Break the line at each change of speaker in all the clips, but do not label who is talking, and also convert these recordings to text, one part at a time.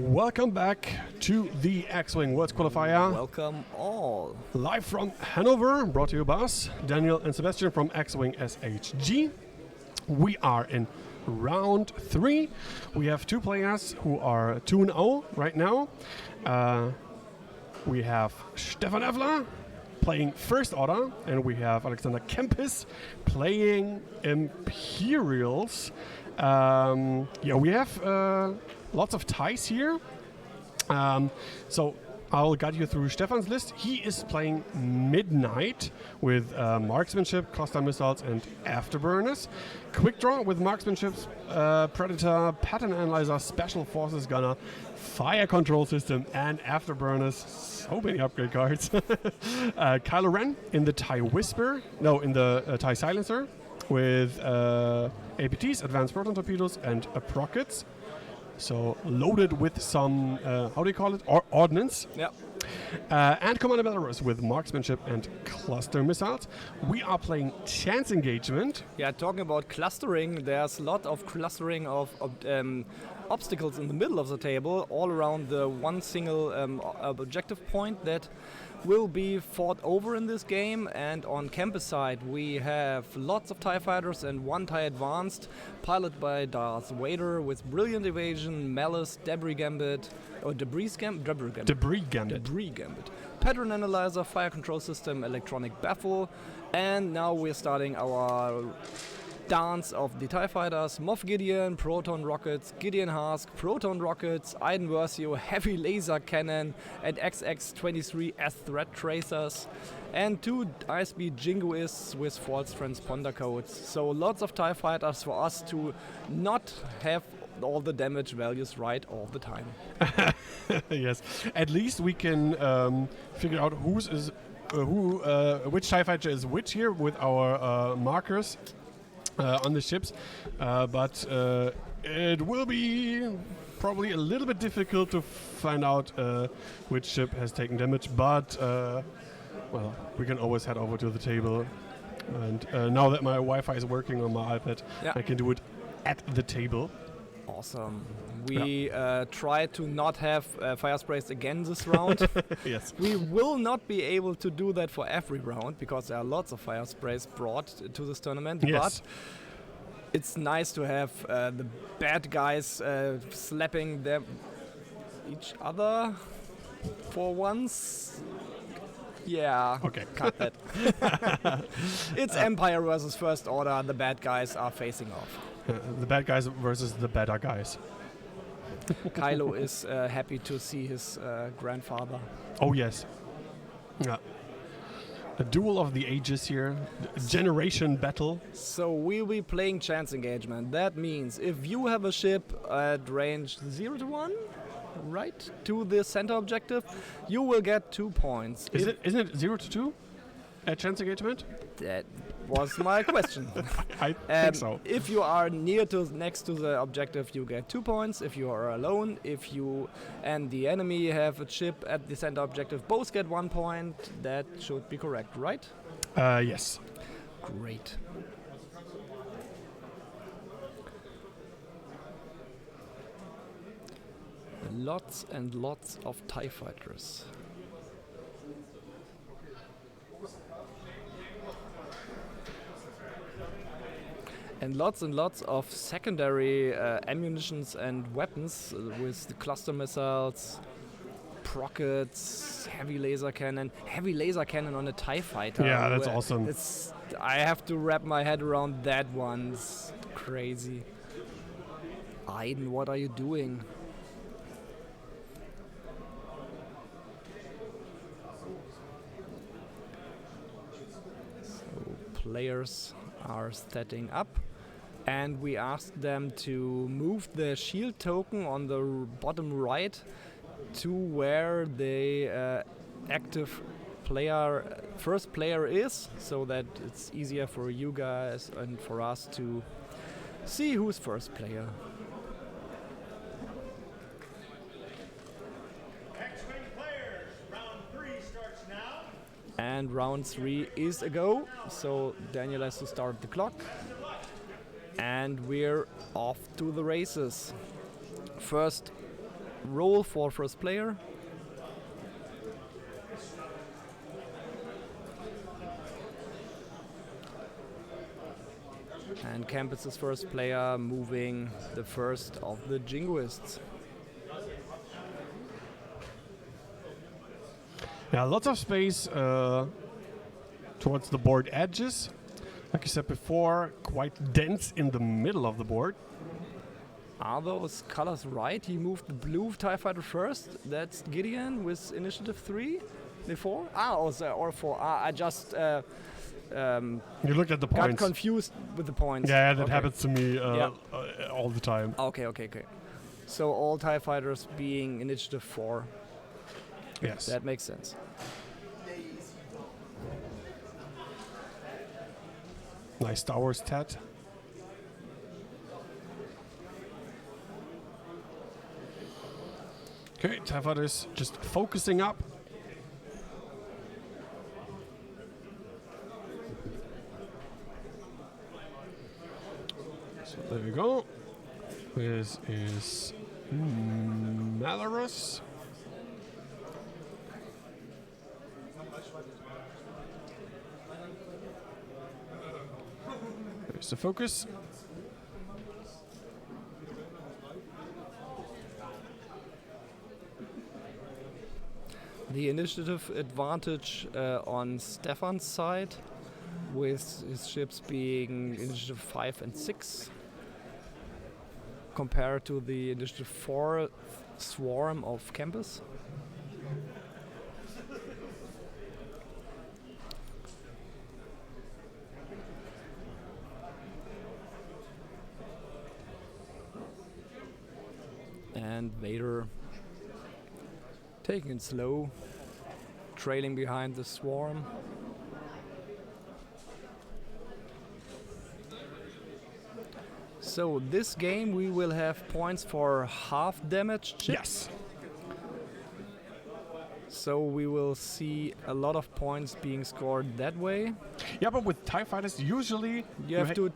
Welcome back to the X-Wing Worlds Qualifier.
Welcome all.
Live from Hannover, brought to you by us, Daniel and Sebastian from X-Wing SHG. We are in round 3. We have two players who are 2-0 right now. We have Stefan Öffler playing First Order, and we have Alexander Kaempes playing Imperials. We have lots of ties here. So I'll guide you through Stefan's list. He is playing Midnight with Marksmanship, Cluster Missiles, and Afterburners. Quick Draw with Marksmanship, Predator, Pattern Analyzer, Special Forces Gunner, Fire Control System, and Afterburners. So many upgrade cards. Kylo Ren in the TIE Whisper. No, in the TIE Silencer with APTs, Advanced Proton Torpedoes, and Prockets. So loaded with some, how do you call it? Ordnance.
Yeah.
And Commander Belarus with Marksmanship and Cluster Missiles. We are playing Chance Engagement.
Yeah, talking about clustering, there's a lot of clustering of obstacles in the middle of the table, all around the one single objective point that will be fought over in this game. And on Kaempes side, we have lots of TIE fighters and one TIE Advanced, piloted by Darth Vader with Brilliant Evasion, Malice, Debris Gambit, Pattern Analyzer, Fire Control System, Electronic Baffle, and now we're starting our dance of the TIE Fighters: Moff Gideon, Proton Rockets, Gideon Hask, Proton Rockets, Iden Versio, Heavy Laser Cannon, and XX-23 as Threat Tracers, and two ISB Jingoists with false transponder codes. So lots of TIE Fighters for us to not have all the damage values right all the time.
Yes, at least we can figure out which TIE fighter is which here with our markers on the ships, but it will be probably a little bit difficult to find out which ship has taken damage, but well, we can always head over to the table, and now that my Wi-Fi is working on my iPad, I can do it at the table.
Awesome. We try to not have fire sprays again this round.
Yes.
We will not be able to do that for every round because there are lots of fire sprays brought to this tournament.
Yes.
But it's nice to have the bad guys slapping each other for once. Yeah.
Okay.
Cut that. It's Empire versus First Order. The bad guys are facing off.
The bad guys versus the better guys.
Kylo is happy to see his grandfather.
Oh, yes. Yeah. A duel of the ages here. Generation battle.
So we'll be playing Chance Engagement. That means if you have a ship at range 0 to 1, right, to the center objective, you will get 2 points.
Isn't it 0 to 2 at Chance Engagement?
That was my question.
I think so.
If you are next to the objective, you get 2 points. If you are alone, if you and the enemy have a ship at the center objective, both get 1 point. That should be correct, right?
Yes.
Great. Lots and lots of TIE fighters. And lots of secondary ammunitions and weapons with the cluster missiles, prockets, heavy laser cannon on a TIE fighter.
Yeah, that's awesome.
I have to wrap my head around that one. It's crazy. Iden, what are you doing? So players are setting up. And we asked them to move the shield token on the bottom right to where the active first player is, so that it's easier for you guys and for us to see who's first player.
X-Wing players, round 3 starts now.
And round 3 is a go, so Daniel has to start the clock. And we're off to the races. First roll for first player. And Kaempes is first player, moving the first of the Jingoists.
Yeah, lots of space towards the board edges. Like you said before, quite dense in the middle of the board.
Are those colors right? He moved the blue TIE Fighter first. That's Gideon with initiative 3 before. Or 4. I just
You looked at the
got
points.
confused with the points.
Yeah, that
Okay.
happens to me
Yeah.
all the time.
Okay. So all TIE Fighters being initiative 4.
Yes.
That makes sense.
Nice Star Wars tat. Okay, TIE Fighters just focusing up. So there we go. This is Malarus. There's the focus.
The initiative advantage on Stefan's side, with his ships being initiative 5 and 6, compared to the initiative 4 swarm of Kaempes. And Vader taking it slow, trailing behind the swarm. So this game we will have points for half damaged ships.
Yes.
So we will see a lot of points being scored that way.
Yeah, but with TIE Fighters, usually
You have to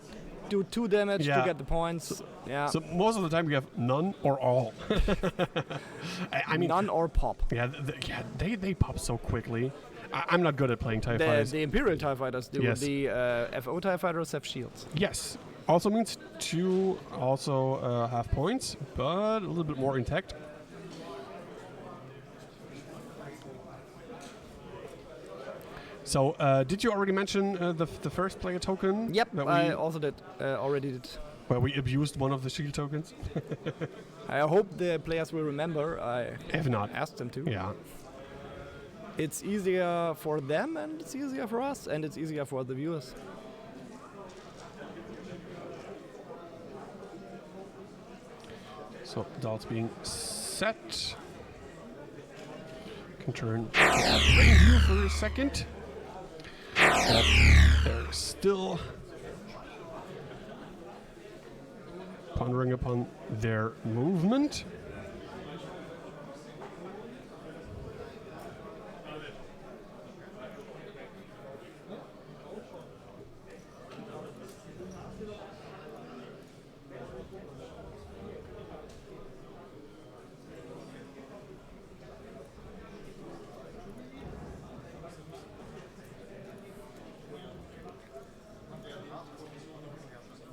do 2 damage
Yeah.
to get the points. Yeah.
So most of the time you have none or all. I mean,
None or pop.
yeah, they pop so quickly. I'm not good at playing TIE Fighters.
The Imperial TIE Fighters do.
Yes.
The FO TIE Fighters have shields.
Yes. Also means 2 also have points, but a little bit more intact. So, did you already mention the first player token?
Yep,
That
I
we,
also did. Already did.
where we abused one of the shield tokens?
I hope the players will remember. I
If not,
asked them to.
yeah.
It's easier for them, and it's easier for us, and it's easier for the viewers.
So, dots being set. Can turn brain view for a second. But they're still pondering upon their movement.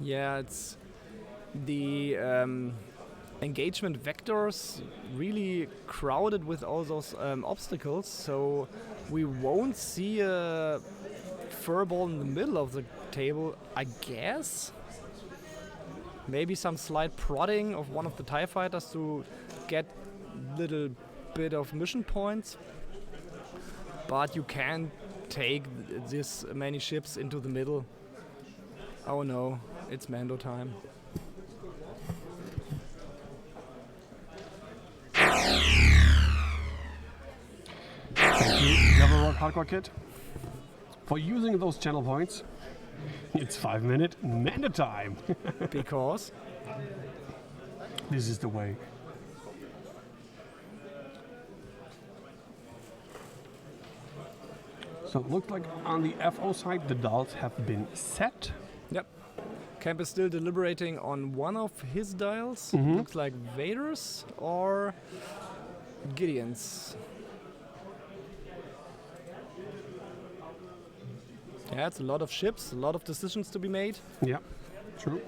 Yeah, it's the engagement vectors really crowded with all those obstacles, so we won't see a furball in the middle of the table, I guess. Maybe some slight prodding of one of the TIE fighters to get little bit of mission points, but you can't take this many ships into the middle. Oh no, it's Mando time.
Thank you, Never Rock Hardcore Kid, for using those channel points. It's 5-minute Mando time.
Because
This is the way. So it looks like on the FO side the dolls have been set.
yep, Kaempes still deliberating on one of his dials. Looks like Vader's or Gideon's. Yeah, it's a lot of ships, a lot of decisions to be made.
Yeah, true.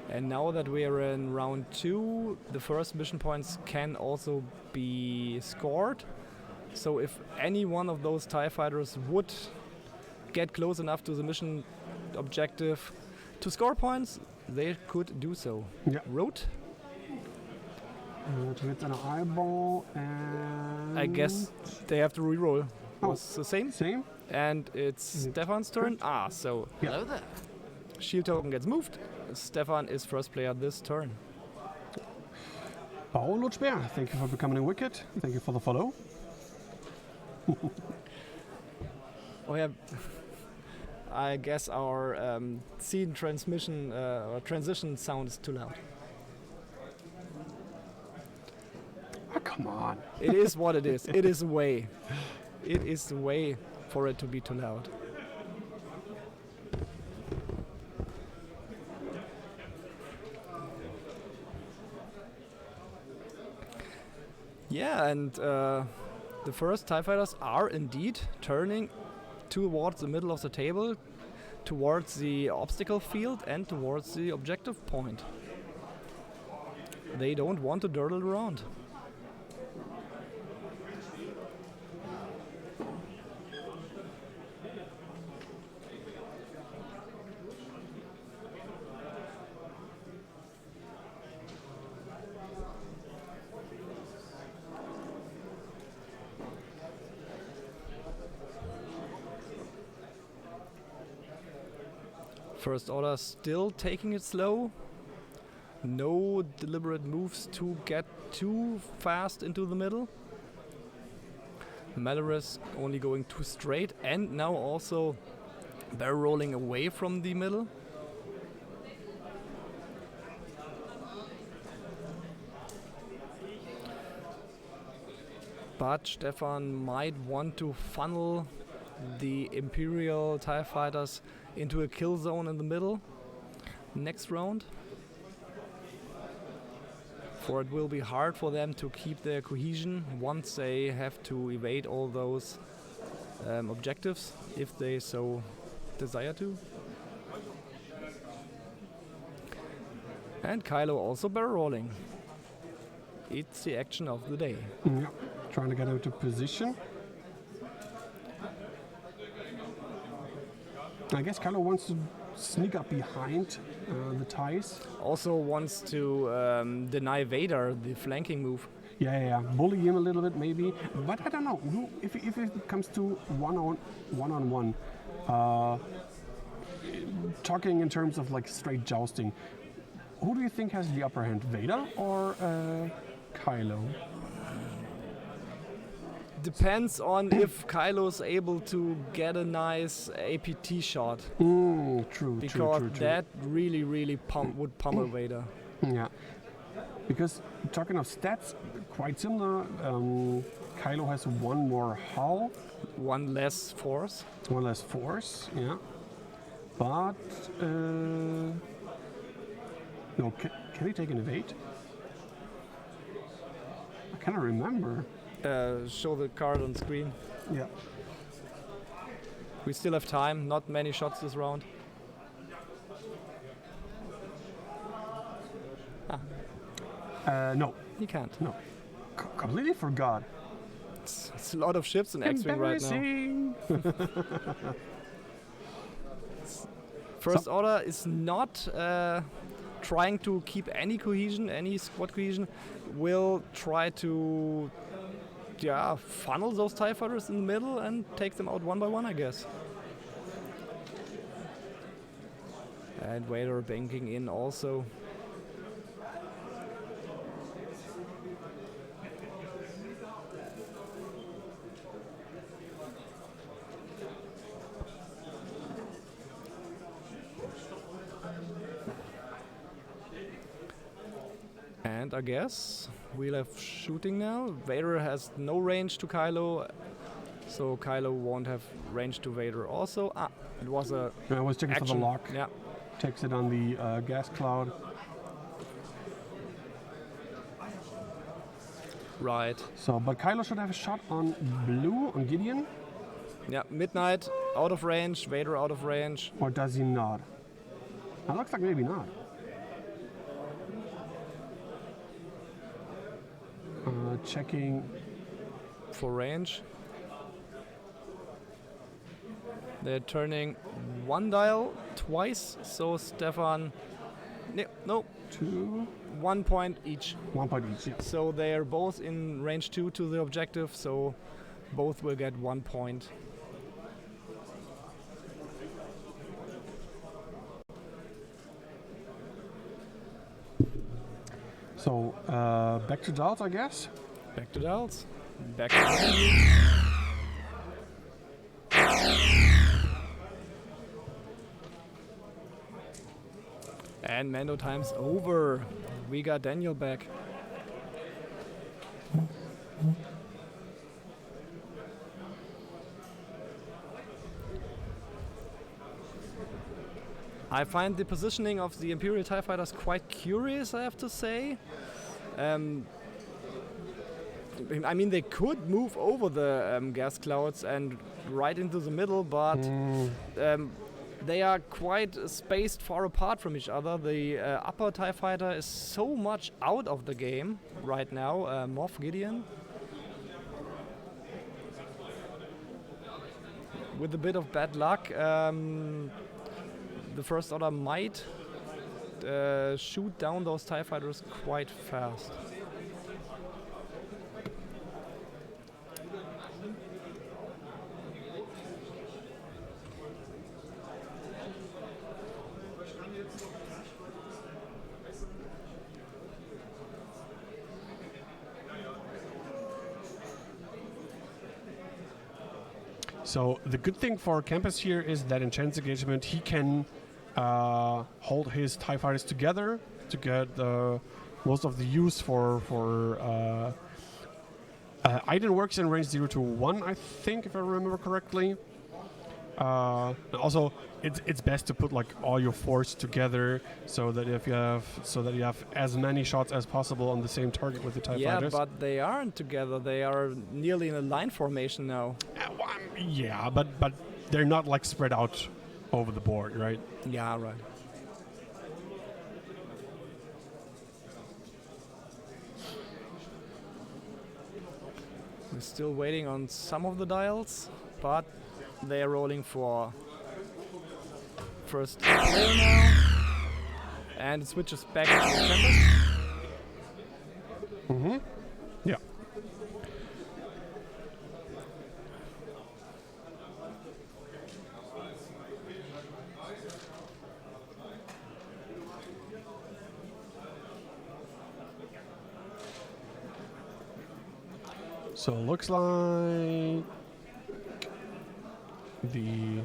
And now that we are in round 2, the first mission points can also be scored. So if any one of those TIE fighters would get close enough to the mission objective to score points, they could do so.
Yeah.
Road?
To hit an eyeball and...
I guess they have to reroll.
Oh.
Was the same.
Same?
And it's Stefan's turn. So
Yeah.
Hello there.
shield token gets moved. Stefan is first player this turn.
Paolo Speer, thank you for becoming a wicket. Thank you for the follow.
Oh yeah. I guess our scene transmission or transition sound is too loud.
Oh, come on.
It is what it is. It is a way. It is the way for it to be too loud. Yeah, and the first TIE fighters are indeed turning towards the middle of the table, towards the obstacle field and towards the objective point. They don't want to dawdle around. First Order still taking it slow. No deliberate moves to get too fast into the middle. Malorus only going too straight and now also barrel rolling away from the middle. But Stefan might want to funnel the Imperial TIE fighters into a kill zone in the middle next round. For it will be hard for them to keep their cohesion once they have to evade all those objectives, if they so desire to. And Kylo also barrel rolling. It's the action of the day.
Yeah. Trying to get into position. I guess Kylo wants to sneak up behind the ties.
Also wants to deny Vader the flanking move.
Yeah. Bully him a little bit, maybe. But I don't know. If it comes to one-on-one, talking in terms of like straight jousting, who do you think has the upper hand, Vader or Kylo?
Depends on if Kylo's able to get a nice APT shot.
True.
Because that really would pummel Vader.
Yeah. Because talking of stats, quite similar. Kylo has one more hull.
One less force.
One less force, yeah. But, no, can he take an evade? I cannot remember.
Show the card on screen.
Yeah.
We still have time, not many shots this round.
No.
He can't.
No. Completely forgot.
It's a lot of ships in X-Wing right now. First Order is not trying to keep any cohesion, any squad cohesion. Will try to funnel those TIE fighters in the middle and take them out one by one, I guess. And Vader banking in also. And I guess we'll have shooting now. Vader has no range to Kylo, so Kylo won't have range to Vader also. Ah, it was a
I was checking for the
action.
lock.
Yeah.
Takes it on the gas cloud.
Right.
So, but Kylo should have a shot on blue, on Gideon.
Yeah, Midnight out of range, Vader out of range.
Or does he not? It looks like maybe not. Checking.
For range. They're turning one dial twice, so Stefan. No,
2.
1 point each.
1 point each. Yeah.
So they're both in range 2 to the objective, so both will get 1 point.
So, back to Dalt, I guess.
Back to dials. Back to the And Mando time's over. We got Daniel back. I find the positioning of the Imperial TIE Fighters quite curious, I have to say. I mean, they could move over the gas clouds and right into the middle, but they are quite spaced far apart from each other. The upper TIE Fighter is so much out of the game right now, Moff Gideon. With a bit of bad luck, the First Order might shoot down those TIE Fighters quite fast.
So the good thing for Kaempes here is that in chance engagement he can hold his TIE fighters together to get most of the use for Iden works in range 0 to 1, I think, if I remember correctly. And also, it's best to put like all your force together so that you have as many shots as possible on the same target with the TIE fighters.
Yeah, but they aren't together. They are nearly in a line formation now.
Yeah, but they're not like spread out over the board, right?
Yeah, right. We're still waiting on some of the dials, but they are rolling for first player now, and it switches back to Kaempes.
Mm-hmm. Yeah. So it looks like the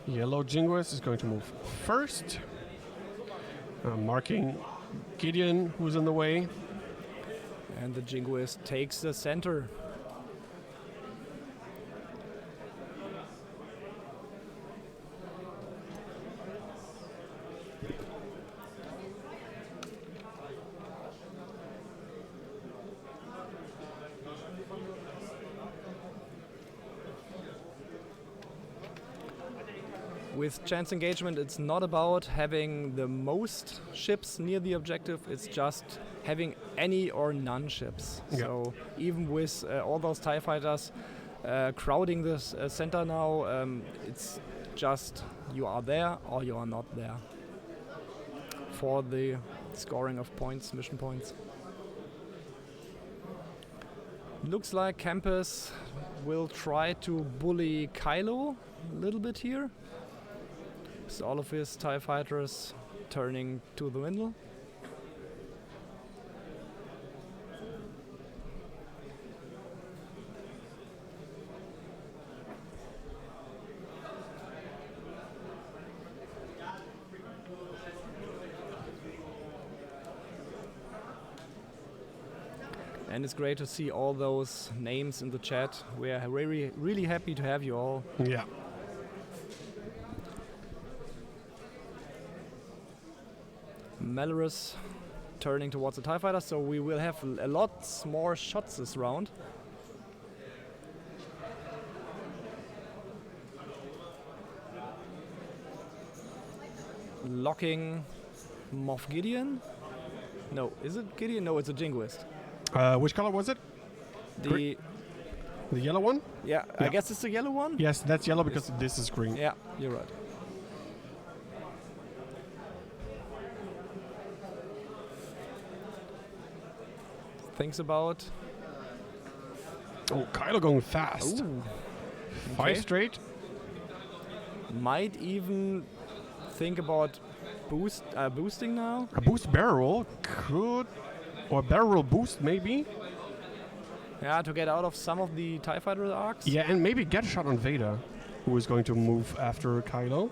yellow Jinguist is going to move first, marking Gideon, who's in the way.
And the Jinguist takes the center. With chance engagement, it's not about having the most ships near the objective, it's just having any or none ships.
Yeah.
So even with all those TIE fighters crowding this center now, it's just you are there or you are not there for the scoring of points, mission points. Looks like Kaempes will try to bully Kylo a little bit here. So all of his TIE fighters turning to the middle. And it's great to see all those names in the chat. We are really happy to have you all.
Yeah.
Malorus turning towards the TIE Fighter, so we will have a lot more shots this round. Locking Moff Gideon. No, is it Gideon? No, it's a Jingoist.
Which color was it?
The
The yellow one?
yeah, I
Yeah.
guess it's the yellow one.
Yes, that's yellow because this is green.
Yeah, you're right. Thinks about.
Oh, Kylo going fast.
Ooh,
5
okay.
straight.
Might even think about boosting now.
A boost barrel could, or barrel boost maybe.
Yeah, to get out of some of the TIE Fighter arcs.
Yeah, and maybe get a shot on Vader, who is going to move after Kylo.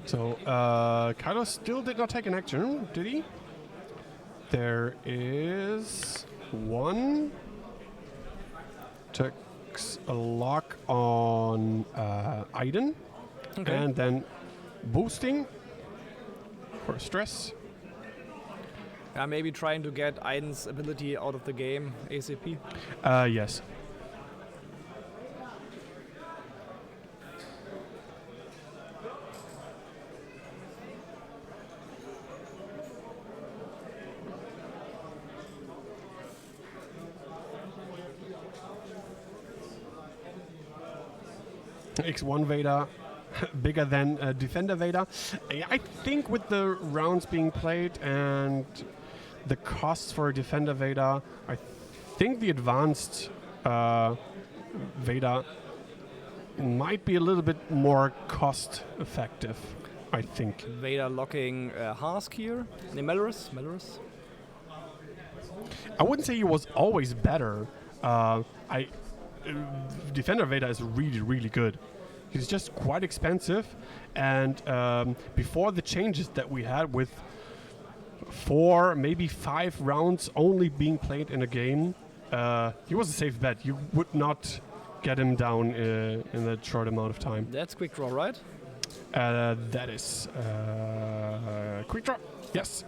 So, Kylo still did not take an action, did he? There is one. Takes a lock on Iden.
Okay.
And then boosting for stress.
Maybe trying to get Iden's ability out of the game ASAP.
Yes. X1 Vader, bigger than Defender Vader. I think with the rounds being played and the costs for Defender Vader, I think the advanced Vader might be a little bit more cost effective, I think.
Vader locking Hask here. Nee, Malorus.
I wouldn't say he was always better. Defender Vader is really, really good. He's just quite expensive, and before the changes that we had with 4, maybe 5 rounds only being played in a game, he was a safe bet. You would not get him down in that short amount of time.
That's quick draw, right?
That is quick draw. Yes.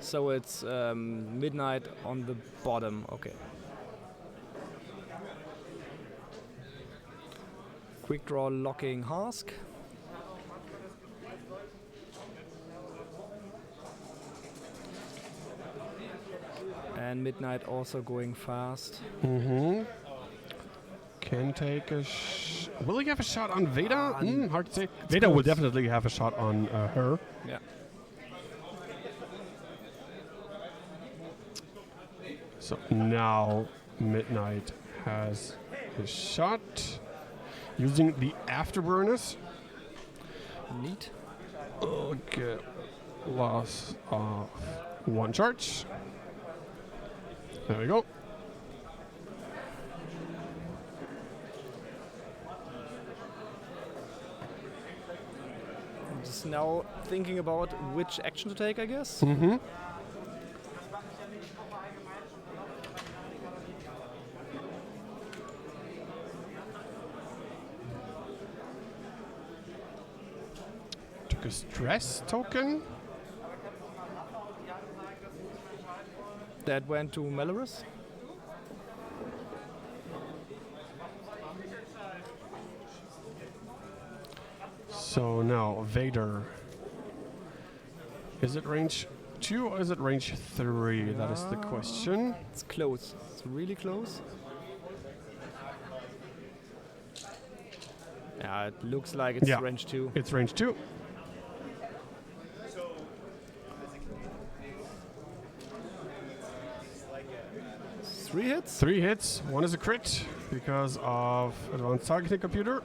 So it's midnight on the bottom. Okay. Quick draw locking Hask. And midnight also going fast.
Mm-hmm. Can take a will he have a shot on Vader? Hard to say. Vader will definitely have a shot on her.
Yeah.
So now Midnight has his shot using the afterburners.
Neat.
Okay. Loss of 1 charge. There we go.
Just now thinking about which action to take, I guess.
Mm-hmm. Took a stress token.
That went to Malorus.
So now Vader. Is it range 2 or is it range 3? That is the question.
It's close. It's really close. Yeah, it looks like it's
Yeah.
range 2.
It's range 2.
Three hits?
3 hits. 1 is a crit because of advanced targeting computer.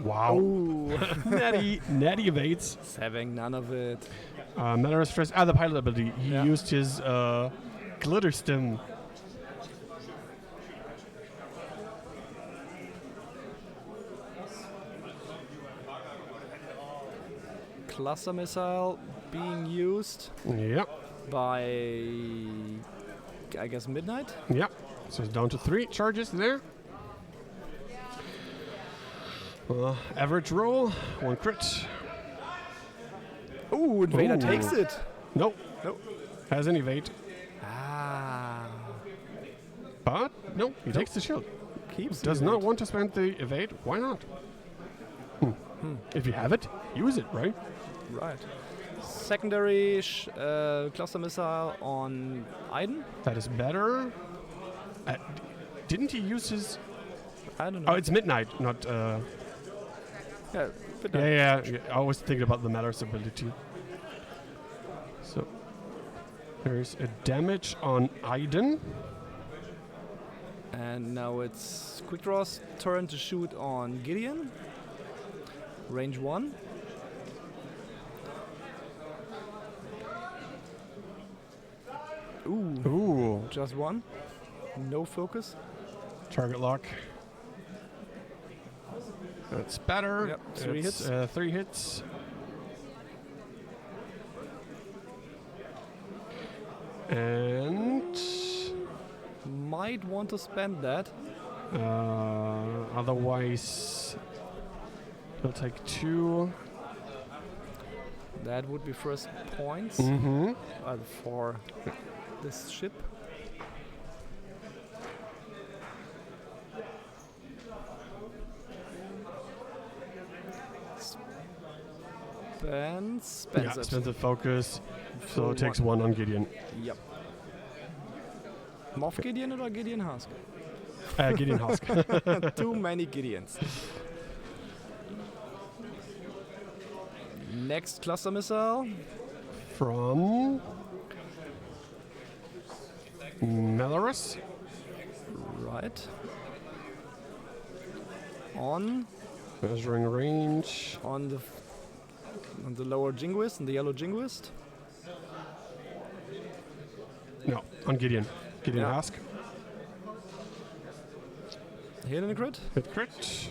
Wow.
Ooh.
Natty evades.
Having none of it.
Matter stress. The pilot ability. He
Yeah.
used his glitter stim.
Cluster missile being used
Yep.
by, I guess, midnight.
Yep. So it's down to 3 charges there. Average roll, 1 crit.
Ooh, Invader
Ooh.
takes it.
Nope.
Nope.
Has an evade.
Ah,
But no, he takes the shield.
keeps
Does
the
not
evade.
want to spend the evade. Why not? If you have it, use it, right?
Right. Secondary cluster missile on Aiden.
That is better. Didn't he use his...
I don't know.
Oh, it's midnight, not...
Yeah, but no.
Yeah. I was thinking about the Matter's ability. So, there's a damage on Aiden.
And now it's Quick Draw's turn to shoot on Gideon. Range 1. Ooh,
Ooh,
just 1. No focus.
target lock. That's better.
Yep, 3
It's,
hits.
3 hits. And...
Might want to spend that.
Otherwise, he'll take 2.
That would be first points
Mm-hmm.
for this ship. Spends
Yeah,
it.
spends the focus. So
For
it takes 1 on Gideon.
Yep. Moff Gideon or Gideon Husk?
Gideon Husk.
Too many Gideons. Next cluster missile.
From... Melorus.
Right. On
Measuring range.
on the lower jingoist and the yellow jingoist.
No, on Gideon. Gideon
Yeah.
Husk.
Hit and a crit.
Hit crit.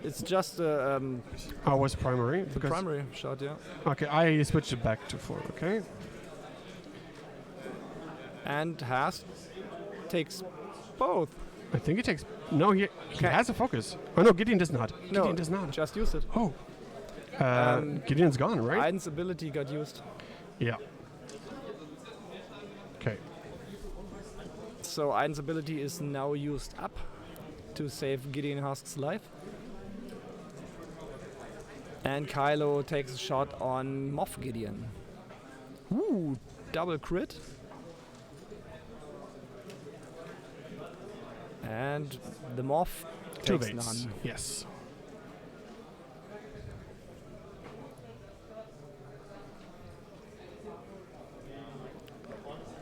It's just
Was primary.
the primary shot, yeah.
Okay, I switched it back to 4, okay?
And Hask takes both.
I think he takes... No, he
Okay.
has a focus. Oh no, Gideon does not.
No,
Gideon does not.
just used it.
Oh.
Um,
Gideon's gone, right?
Aiden's ability got used.
Yeah. Okay.
So Aiden's ability is now used up to save Gideon Husk's life. And Kylo takes a shot on Moff Gideon. Ooh, double crit. And the Moff
2
takes
baits.
none.
Yes.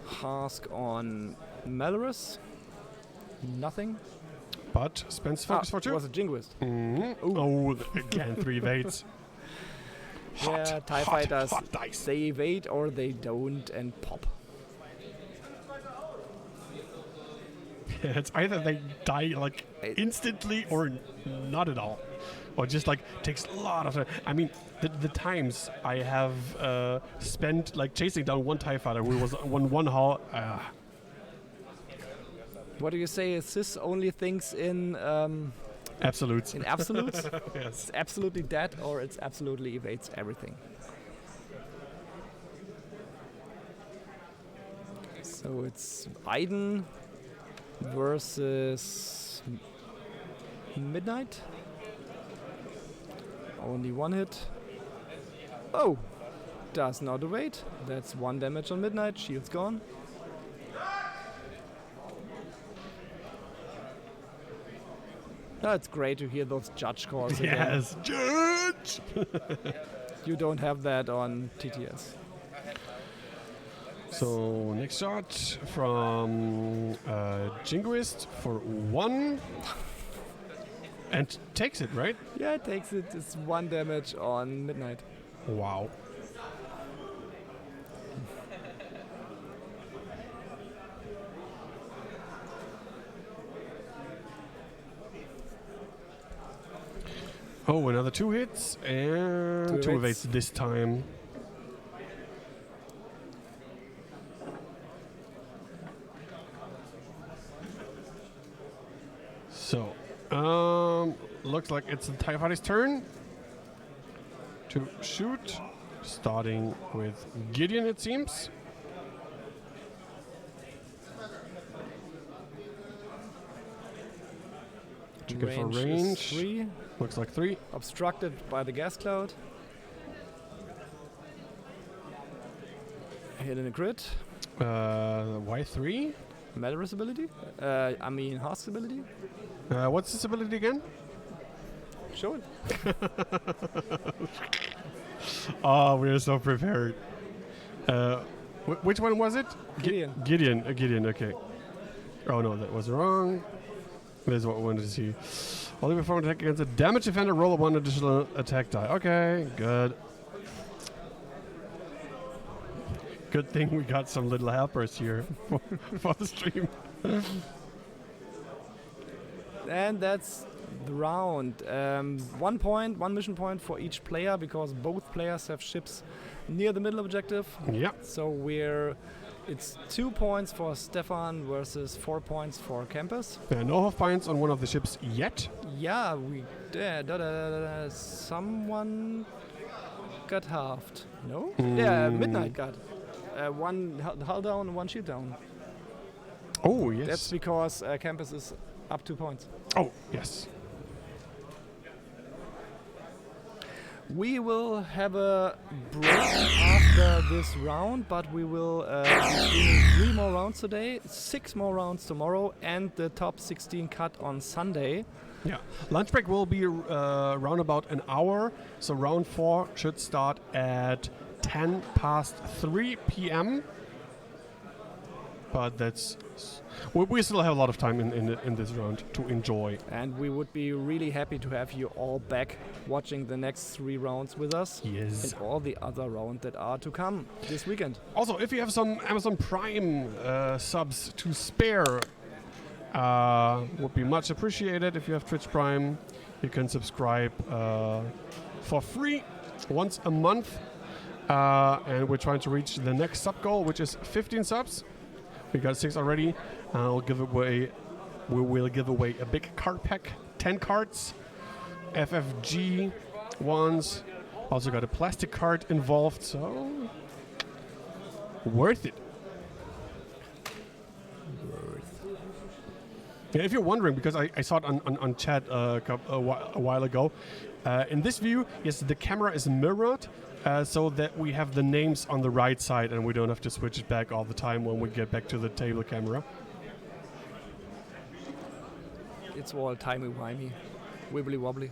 Husk on Melorus. Nothing.
But spends focus for 2.
Was a jingoist.
Mhm. Oh, again, 3 baits.
Yeah, TIE fighters,
hot dice.
they evade or they don't and pop.
It's either they die like
It-
instantly or not at all, or just like takes a lot of time. I mean, the times I have spent like chasing down one TIE fighter who was on one hull.
What do you say? Is this only things in
Absolutes.
absolutes?
Yes.
It's absolutely dead or it's absolutely evades everything. So it's Aiden versus Midnight. Only 1 hit. Oh! Does not evade. That's 1 damage on Midnight. Shield's gone. That's great to hear those judge calls again.
Yes, judge.
You don't have that on TTS.
So next shot from Jingoist for 1, and takes it, right?
Yeah, it takes it. It's 1 damage on Midnight.
Wow. Oh, another 2 hits and 2 evades this time. So, looks like it's the TIE Fighter's turn to shoot, starting with Gideon, it seems. Checking for range.
3.
Looks like 3.
Obstructed by the gas cloud. Hit in a crit.
Why 3?
Malorus ability? Hask's ability?
What's this ability again?
Show it.
Oh, we're so prepared. Which one was it?
Gideon.
Gideon, okay. Oh no, that was wrong. This is what we wanted to see. Only perform an attack against a damage defender, roll 1 additional attack die. Okay, good. Good thing we got some little helpers here for the stream.
And that's the round. 1 point, 1 mission point for each player because both players have ships near the middle objective.
Yeah.
So it's 2 points for Stefan versus 4 points for Kaempes.
No half points on one of the ships yet.
Yeah, someone got halved. No? Yeah, Midnight got. 1 hull down and 1 shield down.
Oh, yes.
That's because Kaempes is up 2 points.
Oh, yes.
We will have a break after this round, but we will be doing 3 more rounds today, 6 more rounds tomorrow, and the top 16 cut on Sunday.
Yeah. Lunch break will be around about an hour, so round 4 should start at 10 past 3 p.m. But we still have a lot of time in this round to enjoy.
And we would be really happy to have you all back watching the next 3 rounds with us.
Yes.
And all the other rounds that are to come this weekend.
Also, if you have some Amazon Prime subs to spare, would be much appreciated. If you have Twitch Prime, you can subscribe for free once a month. And we're trying to reach the next sub goal, which is 15 subs. We got 6 already. We will give away a big card pack, 10 cards, FFG ones. Also got a plastic card involved, so worth it. Yeah, if you're wondering, because I saw it on chat a while ago, in this view, yes, the camera is mirrored. So that we have the names on the right side and we don't have to switch it back all the time when we get back to the table camera.
It's all timey-wimey, wibbly-wobbly.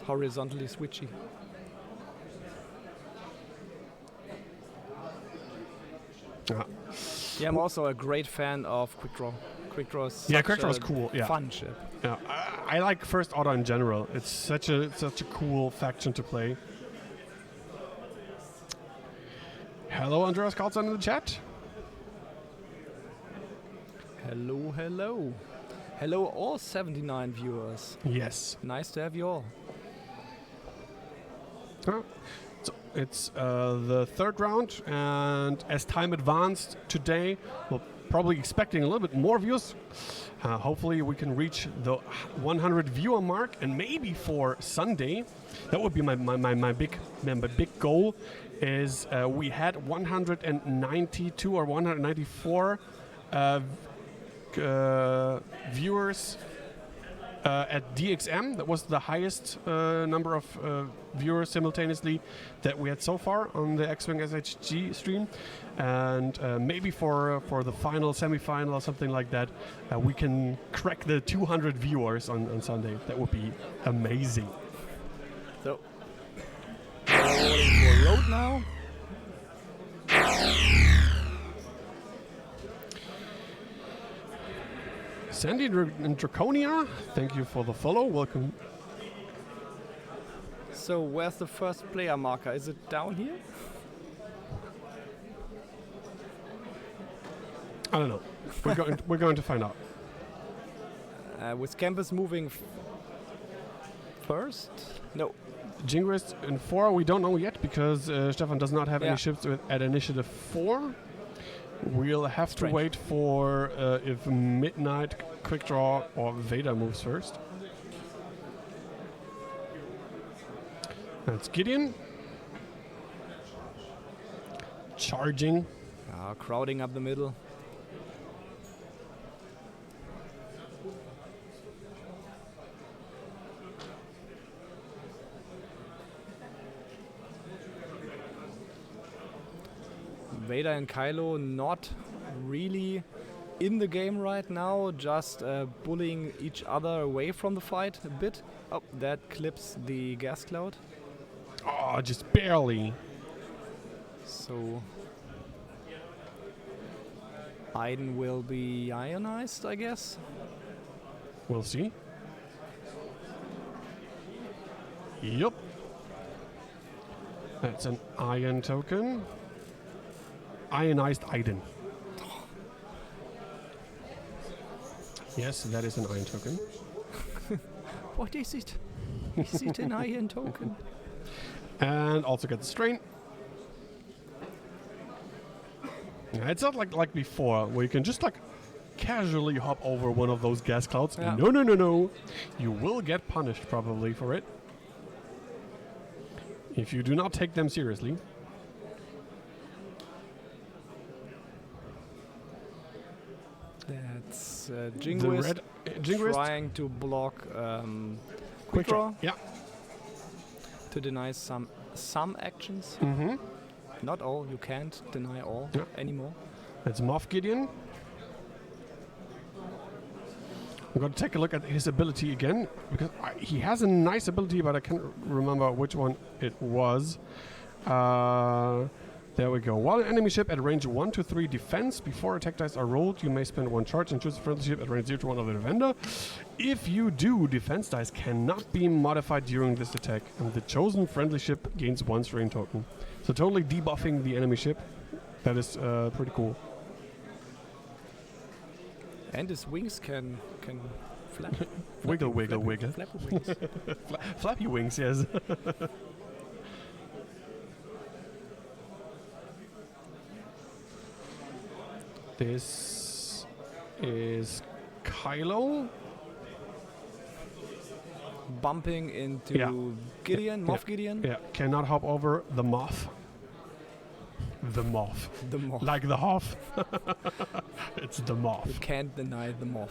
Horizontally switchy. Yeah, I'm also a great fan of Quick Draw. Quick Draw is
Quick Draw is cool. Yeah.
Fun ship.
Yeah, I like First Order in general. It's such a cool faction to play. Hello, Andreas Carlson in the chat.
Hello, hello. Hello, all 79 viewers.
Yes.
Nice to have you all.
So it's the 3rd round, and as time advanced today, we're probably expecting a little bit more views. Hopefully we can reach the 100 viewer mark, and maybe for Sunday, that would be my big goal. Is we had 192 or 194 viewers at DXM. That was the highest number of viewers simultaneously that we had so far on the X-Wing SHG stream. And maybe for the final, semi-final or something like that, we can crack the 200 viewers on Sunday. That would be amazing.
So, we're rolling for road now.
Sandy and Draconia, thank you for the follow. Welcome.
So where's the first player marker? Is it down here?
I don't know. We're going to find out.
With Kaempes moving first? No.
Jingrist in 4, we don't know yet because Stefan does not have
Yeah.
any ships at initiative 4. We'll have
Strange.
to wait for if Midnight, Quick Draw, or Vader moves first. That's Gideon. Charging.
Crowding up the middle. Vader and Kylo not really in the game right now, just bullying each other away from the fight a bit. Oh, that clips the gas cloud.
Oh, just barely.
So Iden will be ionized, I guess.
We'll see. Yup. That's an iron token. Ionized Iden. Yes, that is an iron token.
What is it? Is it an iron token?
And also get the strain. Yeah, it's not like before, where you can just like casually hop over one of those gas clouds.
Yeah.
No, no, no, no. You will get punished probably for it. If you do not take them seriously.
That's
The
Jinguist
red Jingrist.
trying to block
Quick
Quick Draw
Yeah.
to deny some actions.
Mm-hmm.
Not all, you can't deny all
Yeah.
anymore.
That's Moff Gideon. I'm going to take a look at his ability again, because he has a nice ability, but I can't remember which one it was. There we go. While an enemy ship at range 1 to 3 defense, before attack dice are rolled, you may spend 1 charge and choose a friendly ship at range 0 to 1 of the defender. If you do, defense dice cannot be modified during this attack, and the chosen friendly ship gains 1 strain token. So totally debuffing the enemy ship. That is pretty cool.
And his wings can flap.
Wiggle, wiggle, wiggle.
Flap wings.
Flappy wings, yes. This is Kylo.
Bumping into
Yeah.
Gideon, Moff Gideon.
Yeah, cannot hop over the Moff. The Moff.
The Moff.
Like the Hoff. It's the
You
Moff.
can't deny the Moff.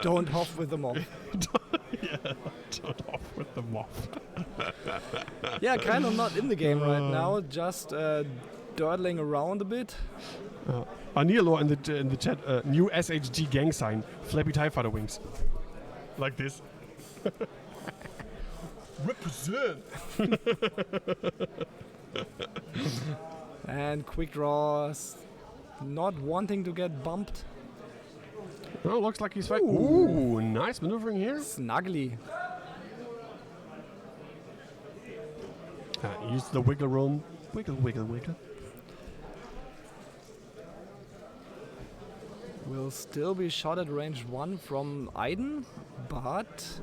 Don't huff with the Moff.
Don't off with the Moff.
Yeah, kind of not in the game right now, just dawdling around a bit.
Anilo in the chat, new SHG gang sign, flappy TIE fighter wings. Like this. Represent!
And Quick Draws not wanting to get bumped.
Oh, looks like he's fighting. Ooh, nice maneuvering here.
Snuggly.
Use the wiggle room. Wiggle, wiggle, wiggle.
Will still be shot at range 1 from Iden, but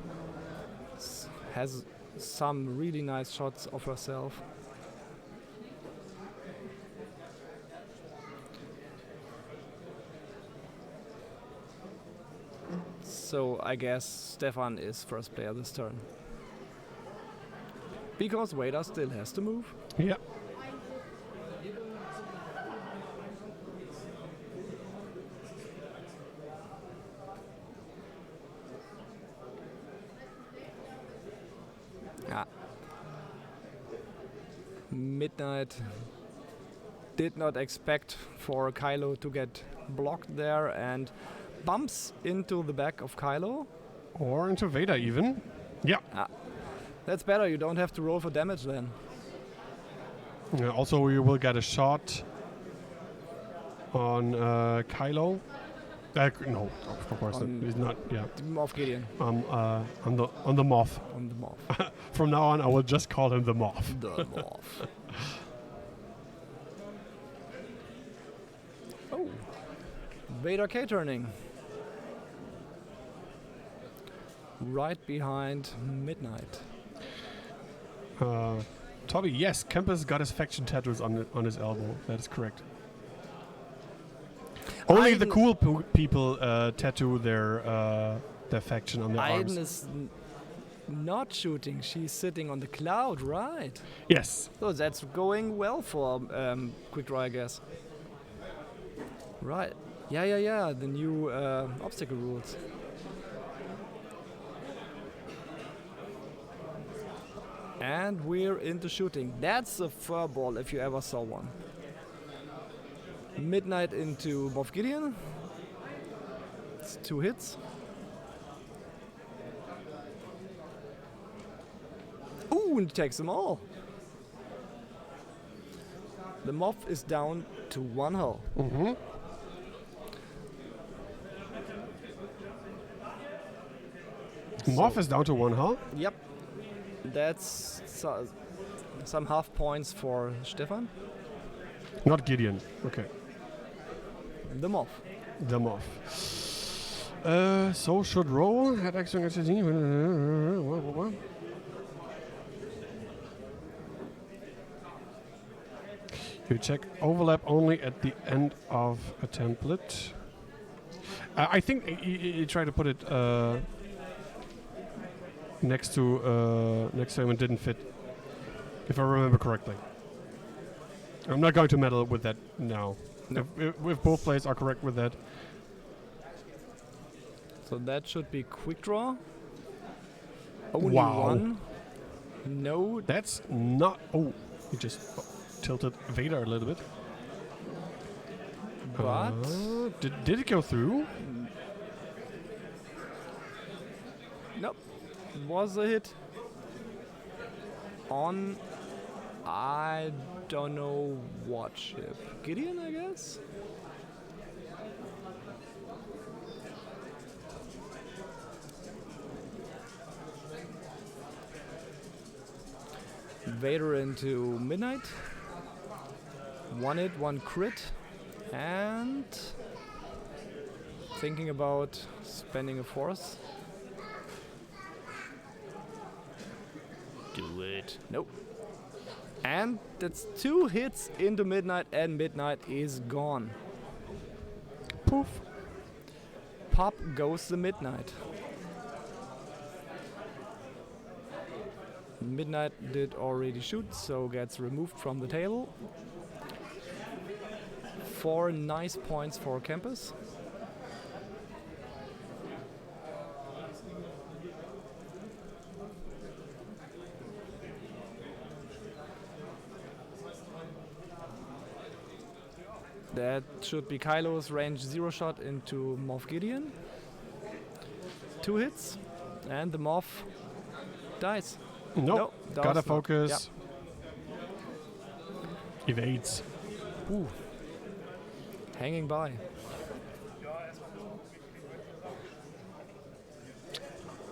has some really nice shots of herself. So I guess Stefan is first player this turn. Because Vader still has to move.
Yeah.
Ah. Midnight did not expect for Kylo to get blocked there and bumps into the back of Kylo.
Or into Vader even. Yeah.
That's better, you don't have to roll for damage then.
Also, we will get a shot on Kylo. No, of course not. He's not. Yeah.
Moff Gideon
On the Moff.
on the Moff.
From now on, I will just call him the Moff.
The Moff. Oh. Vader K-turning. right behind Midnight.
Toby, yes, Kaempes got his faction tattoos on his elbow. That is correct. Only the cool people tattoo their faction on their arms.
Aiden is not shooting. She's sitting on the cloud, right?
Yes.
So that's going well for Quick Draw, I guess. Right. Yeah. The new obstacle rules. And we're into shooting. That's a fur ball if you ever saw one. Midnight into Moff Gideon. It's 2 hits. Ooh, and he takes them all. The Moff is down to 1 hull.
Mm-hmm. Moff is down to 1 hull.
Yep. That's some half points for Stefan.
Not Gideon. Okay.
The Moff.
The Moff. So should roll. Had extra what? You check overlap only at the end of a template. I think you try to put it next to him and didn't fit, if I remember correctly. I'm not going to meddle with that now.
No.
If both players are correct with that.
So that should be quick draw. Only
Wow.
1. No.
That's not... Oh, he just tilted Vader a little bit.
But
Did it go through?
nope. Was a hit on, I don't know what ship. Gideon, I guess? Vader into Midnight. 1 hit, 1 crit. And thinking about spending a force. Do it. Nope. And that's 2 hits into Midnight, and Midnight is gone.
Poof.
Pop goes the Midnight. Midnight did already shoot, so gets removed from the table. 4 nice points for Kaempes. That should be Kylo's range 0 shot into Moff Gideon. 2 hits, and the Moff dies.
Nope.
does
Gotta
not.
focus. Evades.
Ooh. Hanging by.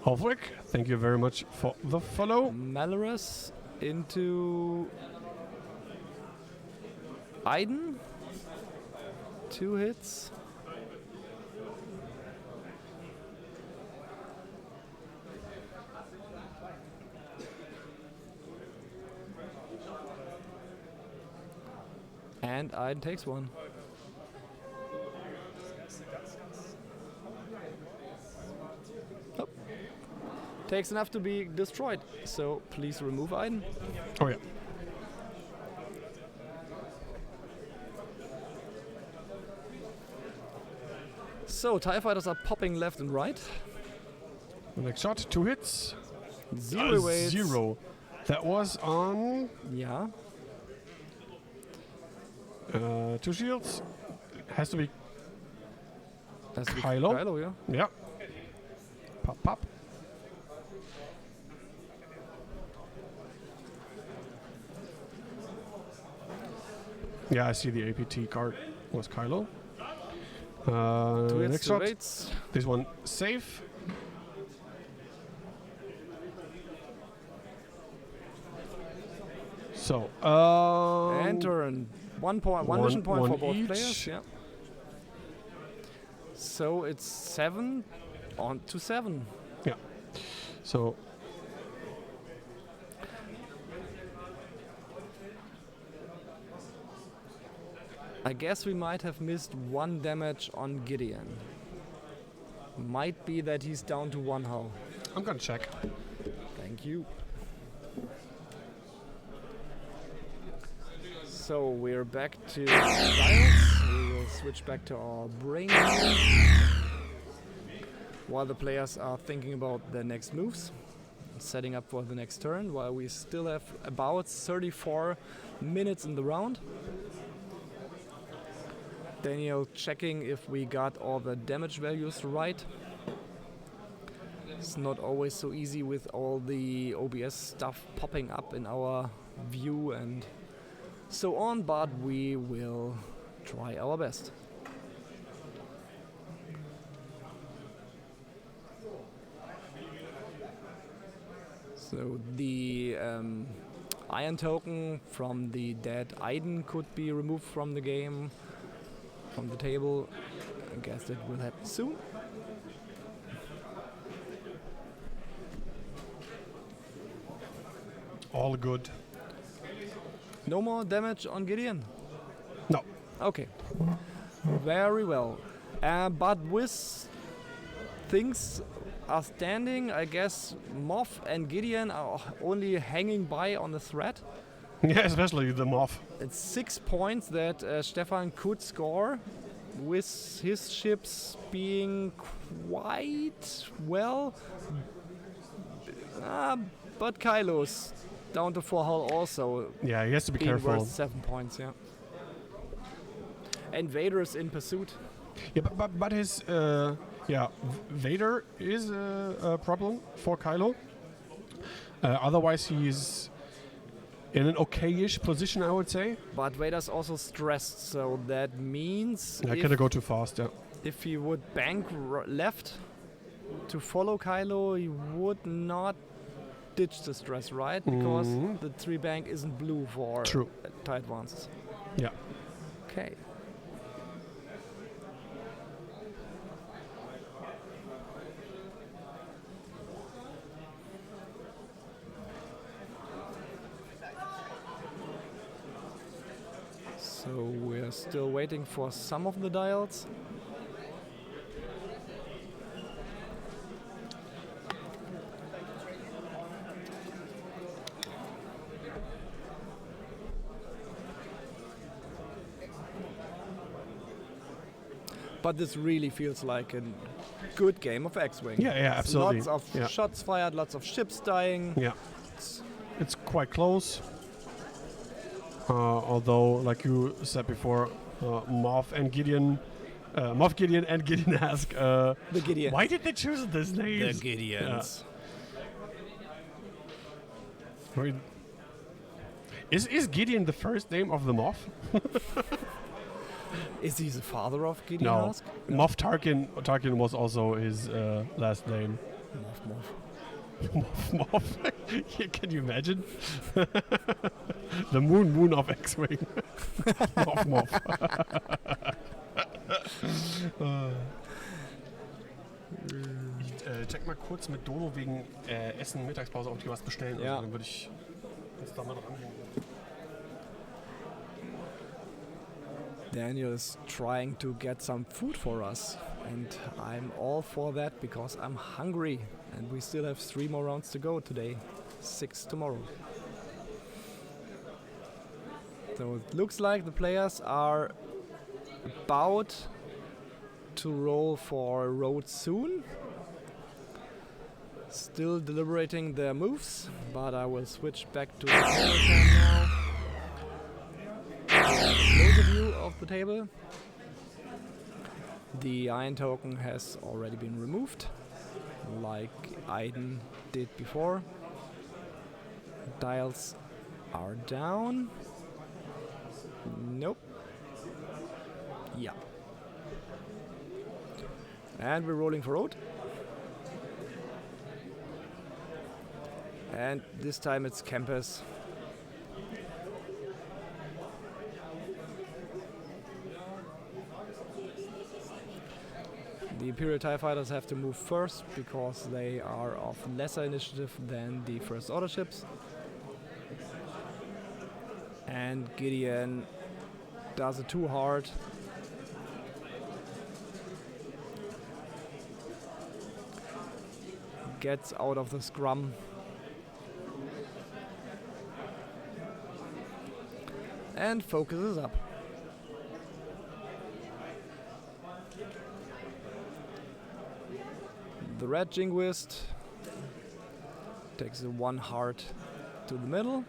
Ulfric, thank you very much for the follow.
Malorus into Aiden. 2 hits. And Aiden takes 1. Oh. Takes enough to be destroyed, so please remove Aiden.
Oh yeah.
So, TIE fighters are popping left and right.
The next shot, 2 hits.
0 waits.
0. That was on
Yeah.
2 shields. Has to be
Has to be
Kylo?
Kylo, yeah.
Yeah. Pop, pop. Yeah, I see the APT card was Kylo.
2 hits,
Next
2
shot.
waits.
This one safe. So,
And turn. 1 point, one mission point
one
for both
each.
players. Yeah. So it's 7 on to 7.
Yeah. So
I guess we might have missed 1 damage on Gideon. Might be that he's down to 1 hull.
I'm gonna check.
Thank you. So we're back to dials. We will switch back to our brain while the players are thinking about their next moves, setting up for the next turn, while we still have about 34 minutes in the round. Daniel checking if we got all the damage values right. It's not always so easy with all the OBS stuff popping up in our view and so on, but we will try our best. So the iron token from the dead Aiden could be removed from the game, from the table. I guess that will happen soon.
All good.
No more damage on Gideon?
No.
Okay. Very well. But with things are standing, I guess Moff and Gideon are only hanging by on the thread.
Yeah, especially the Moth.
It's 6 points that Stefan could score with his ships being quite well. But Kylo's down to 4 hull also.
Yeah, he has to be
being
careful.
worth 7 points, yeah. And Vader is in pursuit.
Yeah, but his Vader is a problem for Kylo. Otherwise, he's in an okay-ish position, I would say.
But Vader's also stressed, so that means
I cannot go too fast. Yeah.
if he would bank left to follow Kylo, he would not ditch the stress, right? Because the 3 bank isn't blue for
True.
TIE advances.
Yeah.
Okay. So we're still waiting for some of the dials. But this really feels like a good game of X-Wing.
Yeah, yeah, absolutely.
Lots of shots fired, lots of ships dying.
Yeah. It's quite close. Although, like you said before, Moff Gideon and Gideon ask,
The Gideon.
why did they choose this name?
The Gideons.
Wait, is Gideon the first name of the Moff?
Is he the father of Gideon?
No.
Ask?
Moff Tarkin. Tarkin was also his last name. Moff. Yeah, can you imagine? The moon of X-Wing. Moff. Ich check mal kurz mit Dodo wegen Essen, Mittagspause, ob die was bestellen.
Ja.
Also, dann würde ich uns da mal dranhängen.
Daniel is trying to get some food for us, and I'm all for that because I'm hungry, and we still have 3 more rounds to go today, 6 tomorrow. So it looks like the players are about to roll for road soon. Still deliberating their moves, but I will switch back to the table cam now. Closer view of the table. The iron token has already been removed, like Aiden did before. Dials are down. Nope. Yeah. And we're rolling for road. And this time it's Kaempes. The Imperial TIE Fighters have to move first because they are of lesser initiative than the First Order ships. And Gideon does it too hard. Gets out of the scrum. And focuses up. The red Jinguist takes the one heart to the middle.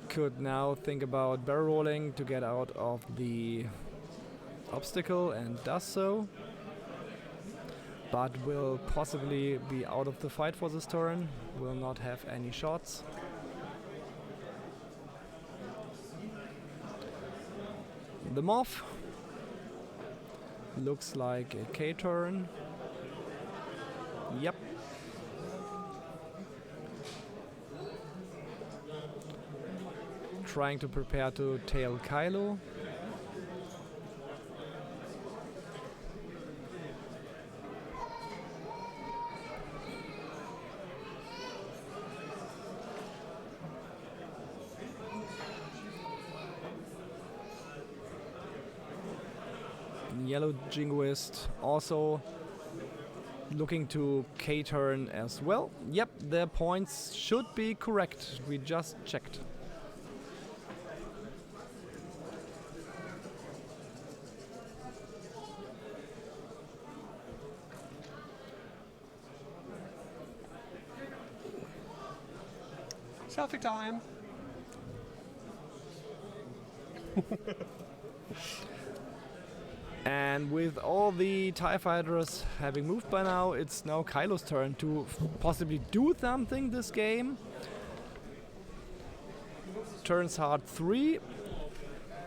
Could now think about barrel rolling to get out of the obstacle and does so, but will possibly be out of the fight for this turn, will not have any shots. The Moth looks like a K turn. Yep. Trying to prepare to tail Kylo. Yellow Jinguist also looking to K-turn as well. Yep, their points should be correct. We just checked.
Selfie time.
And with all the TIE Fighters having moved by now, it's now Kylo's turn to possibly do something this game. Turns hard 3,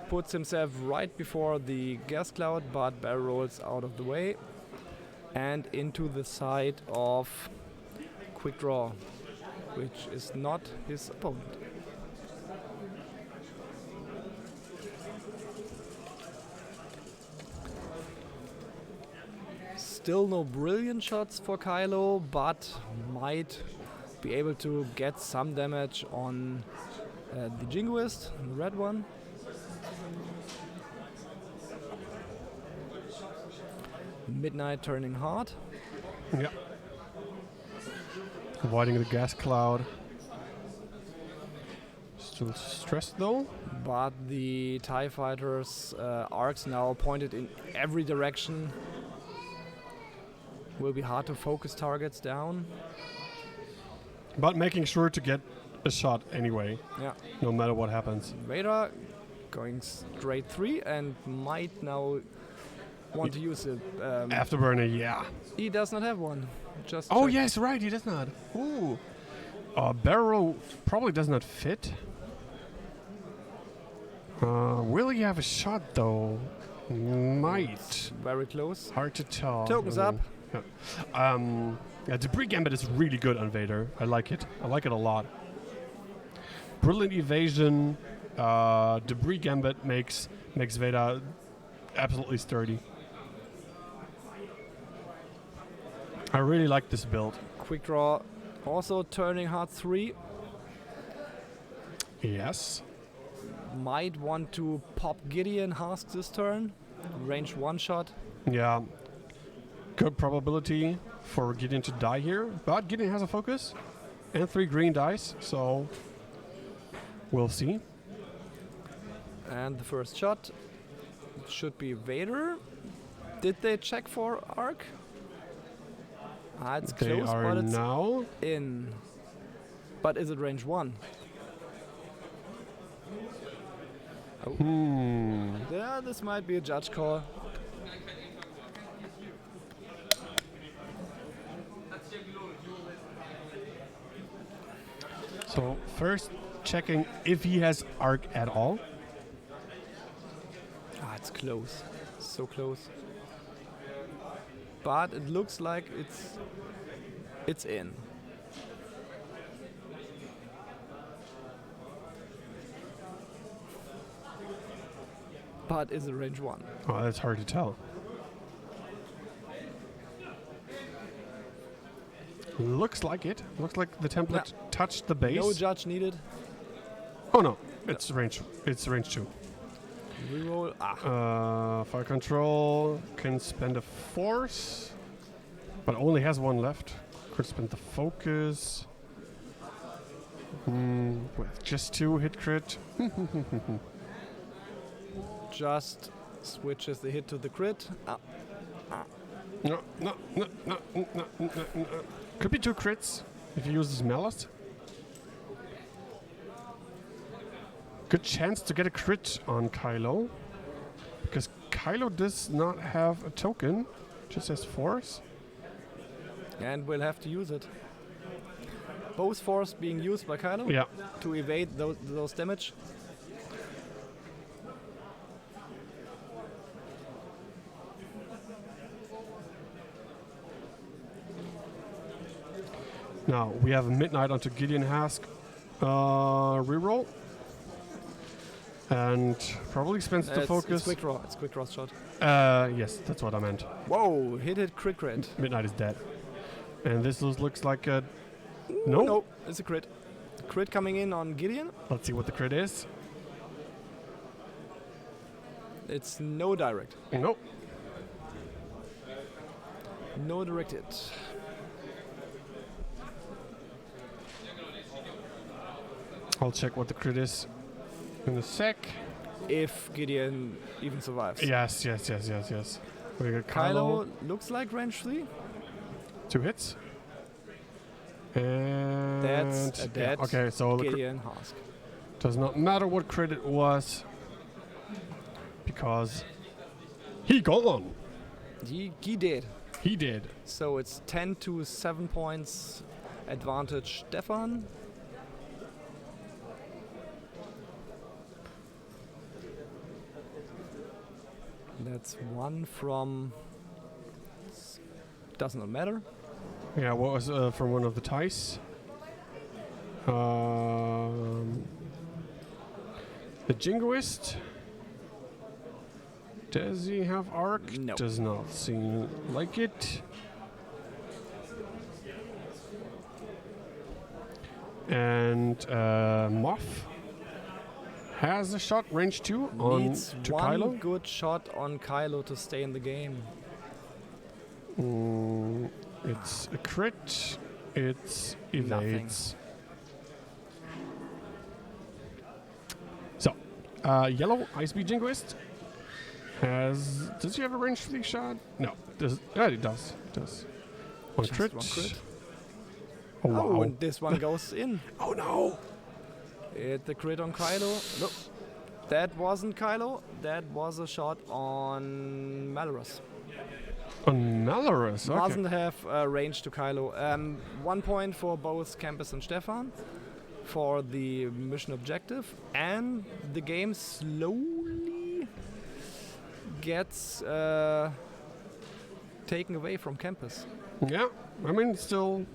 puts himself right before the gas cloud, but barrel rolls out of the way and into the side of Quick Draw, which is not his opponent. Still no brilliant shots for Kylo, but might be able to get some damage on the Jinguist, the red one. Midnight turning hard.
Yeah. Avoiding the gas cloud. Still stressed though.
But the TIE Fighters' arcs now pointed in every direction. Will be hard to focus targets down.
But making sure to get a shot anyway.
Yeah.
No matter what happens.
Vader going straight 3 and might now want to use it.
Afterburner, yeah.
He does not have one. Just
Oh
check.
yes, right, he does not. Ooh. Barrel probably does not fit. Will he have a shot though? Might.
Very close.
Hard to tell.
Tokens up.
Yeah, Debris Gambit is really good on Vader. I like it. I like it a lot. Brilliant evasion. Debris Gambit makes Vader absolutely sturdy. I really like this build.
Quick draw. Also turning hard 3.
Yes.
Might want to pop Gideon Hask this turn. Range 1 shot.
Yeah. Good probability for Gideon to die here, but Gideon has a focus and 3 green dice, so we'll see.
And the first shot should be Vader. Did they check for arc? It's
They
close,
are
but it's
now.
in. But is it range 1? Yeah, this might be a judge call.
So first checking if he has arc at all.
It's close. So close. But it looks like it's in. but is it range 1?
Oh, that's hard to tell. Looks like it. Looks like the template touched the base.
No judge needed.
Oh no, it's range. It's range 2.
Reroll.
Fire control can spend a force, but only has one left. Could spend the focus. With just 2 hit crit.
Just switches the hit to the crit.
No. Could be 2 crits if he uses Malice. Good chance to get a crit on Kylo, because Kylo does not have a token, just has force.
And we'll have to use it. Both force being used by Kylo
Yeah.
to evade those damage.
Now we have a midnight onto Gideon Hask. Reroll. And probably spends the focus.
It's quick draw. It's quick draw shot.
Yes, that's what I meant.
Whoa! Hit crit.
Midnight is dead. And this looks like a... No?
No, it's a crit. Crit coming in on Gideon.
Let's see what the crit is.
It's no direct.
Nope.
No directed.
I'll check what the crit is in a sec.
If Gideon even survives.
Yes. We got
Kylo looks like range 3.
2 hits. And
That's a dead
okay, so the
Gideon Hask.
does not matter what crit it was, because he gone.
He did.
He did.
So it's 10 to 7 points advantage Stefan. That's 1 from... Does not matter.
Yeah, what was from one of the ties? The Jingoist. Does he have arc?
No.
Does not seem like it. And Moff has a shot range 2 on
Needs
to
one
Kylo.
good shot on Kylo to stay in the game.
It's a crit. It's evades. So, yellow Ice Beam Jingoist has. Does he have a range 3 shot? No. Yeah, it does. It does. One
Just
crit.
one crit.
Oh, wow.
Oh, and this one goes in.
Oh no!
Hit the crit on Kylo. Nope. That wasn't Kylo. That was a shot on Malorus.
On Malorus, okay.
Doesn't have range to Kylo. 1 point for both Kaempes and Stefan for the mission objective. And the game slowly gets taken away from Kaempes.
Yeah, I mean, still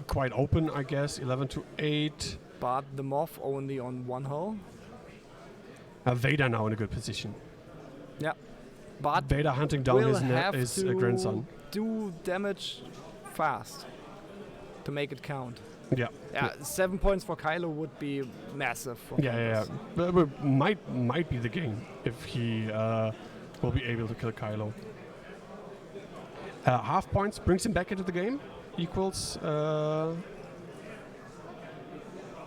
quite open, I guess. 11 to 8.
But the Moff only on 1 hull.
Vader now in a good position.
Yeah. But
Vader hunting down
will
his
have
his
to
grandson.
do damage fast to make it count.
Yeah.
Yeah, 7 points for Kylo would be massive. For
Yeah.
Kaempes.
But might be the game if he will be able to kill Kylo. Half points brings him back into the game. Equals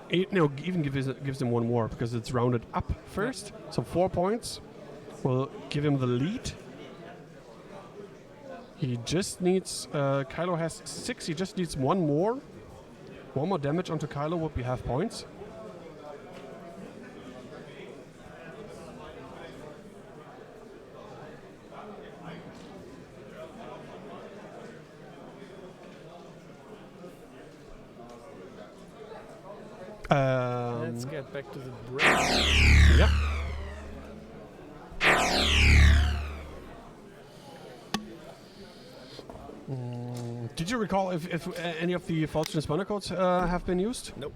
8. No, even gives him 1 more because it's rounded up first.
Yeah.
So 4 points will give him the lead. He just needs. Kylo has 6. He just needs 1 more. 1 more damage onto Kylo would be half points.
Let's get back to the break.
Yeah. Did you recall if any of the false transponder codes have been used?
Nope,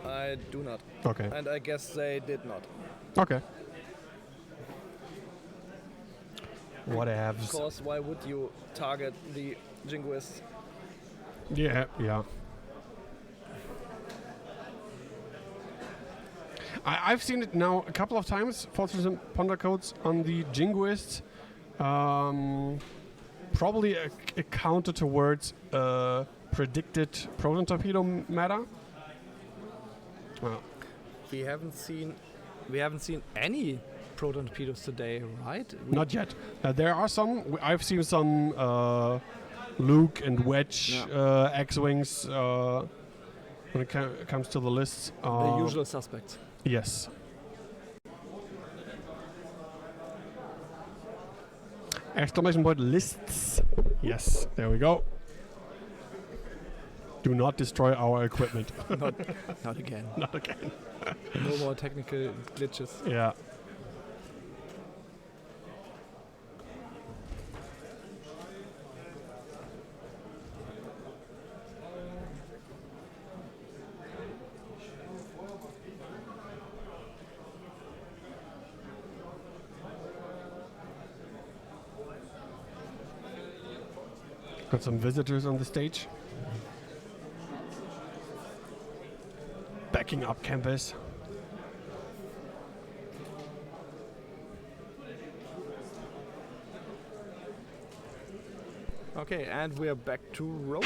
I do not.
Okay.
And I guess they did not.
Okay. Whatevs.
Of course, why would you target the jingoist?
Yeah, yeah. I've seen it now a couple of times, forces and ponder codes on the jingoists. Probably a counter towards predicted proton torpedo meta. Well,
We haven't seen any proton torpedoes today, right?
not yet. There are some. I've seen some Luke and Wedge X-wings when it comes to the lists.
The usual suspects.
Yes. Exclamation point lists. Yes, there we go. Do not destroy our equipment.
Not again.
Not again.
No more technical glitches.
Yeah. Got some visitors on the stage. Backing up Kaempes.
Okay, and we're back to roll.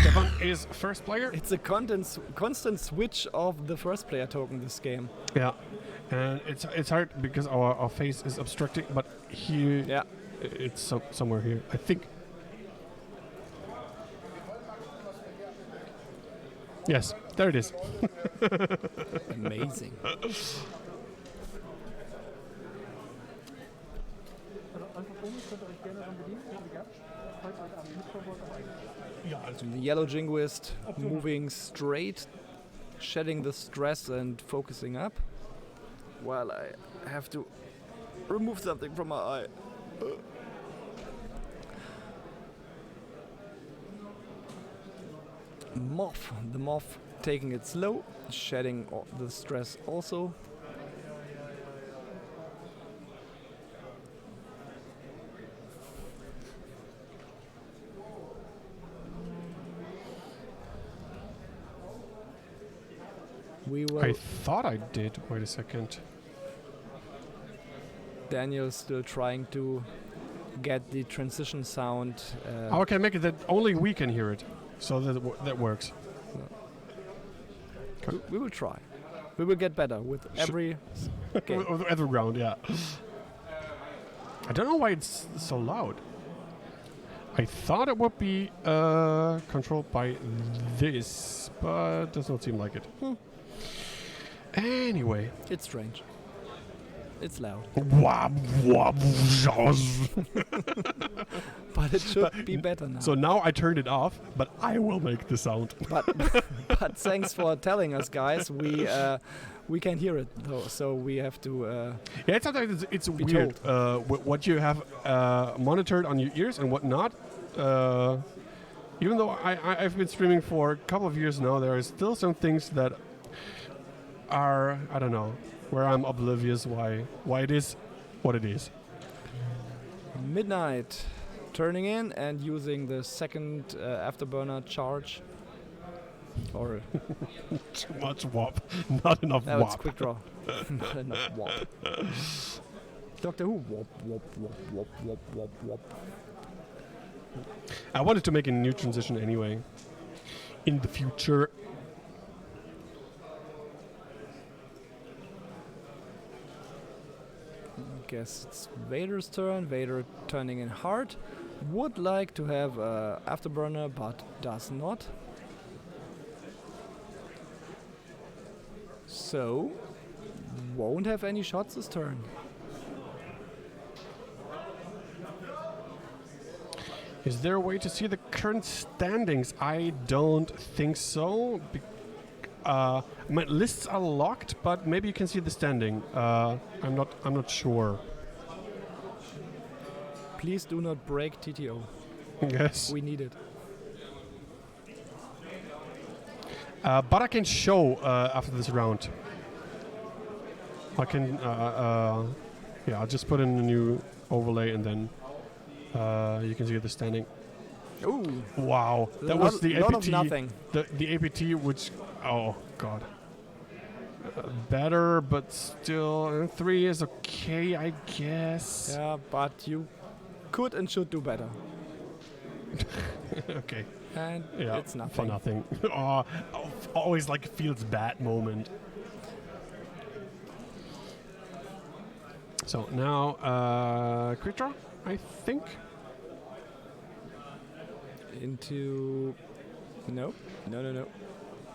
Stefan is first player.
It's a constant switch of the first player token this game.
Yeah, and it's hard because our face is obstructing, but here
Yeah.
it's somewhere here. I think. Yes, there it is.
Amazing. The yellow jingoist moving straight, shedding the stress and focusing up. While I have to remove something from my eye. The moth taking it slow, shedding the stress also. We will.
I thought I did. Wait a second.
Daniel's still trying to get the transition sound.
How can I make it that only we can hear it? So that works.
We will try. We will get better with every game.
With every round, yeah. I don't know why it's so loud. I thought it would be controlled by this, but it does not seem like it. Anyway.
It's strange. It's loud. But it should be better now.
So now I turned it off, but I will make the sound.
But thanks for telling us, guys. We can hear it though, so we have to.
Yeah, sometimes it's
be
weird what you have monitored on your ears and what not. Even though I've been streaming for a couple of years now, there are still some things that are, I don't know, where I'm oblivious why it is what it is.
Midnight, turning in and using the second afterburner charge. Or
Too much wop, not enough
no, it's
wop.
quick draw. Not enough wop. Doctor Who. Wop, wop, wop, wop, wop, wop, wop.
I wanted to make a new transition anyway. In the future.
Guess it's Vader's turn. Vader turning in hard. Would like to have afterburner, but does not. So, won't have any shots this turn.
Is there a way to see the current standings? I don't think so. My lists are locked, but maybe you can see the standing. I'm not sure.
Please do not break TTO.
Yes.
We need it.
But I can show after this round. I can, yeah, I'll just put in a new overlay and then you can see the standing.
Ooh,
Wow, that was the
lot
APT.
of nothing.
The APT, which, oh god, better, but still 3 is okay, I guess.
Yeah, but you could and should do better.
Okay,
And
yeah,
it's nothing.
for nothing. Oh, always like feels bad moment. So now, quick draw, I think.
Into... No.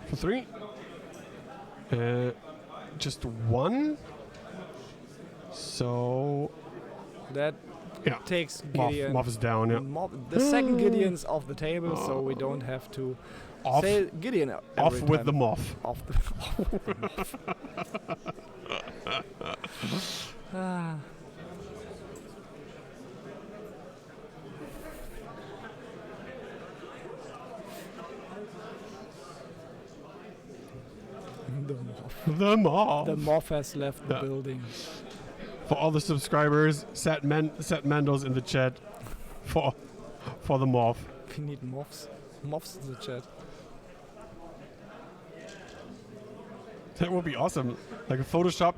For 3. Just 1. So
That
yeah,
takes
Moff,
Gideon.
Moff is down. Yeah,
The second Gideon's off the table, so we don't have to
off,
say Gideon
off
every
with the
time.
Moff.
Off the... Ah. The Moff.
The Moff.
The Moff has left the
Yeah.
building.
For all the subscribers, set Mendos in the chat for the Moff.
We need Moffs. Moffs in the chat.
That would be awesome. Like a Photoshop.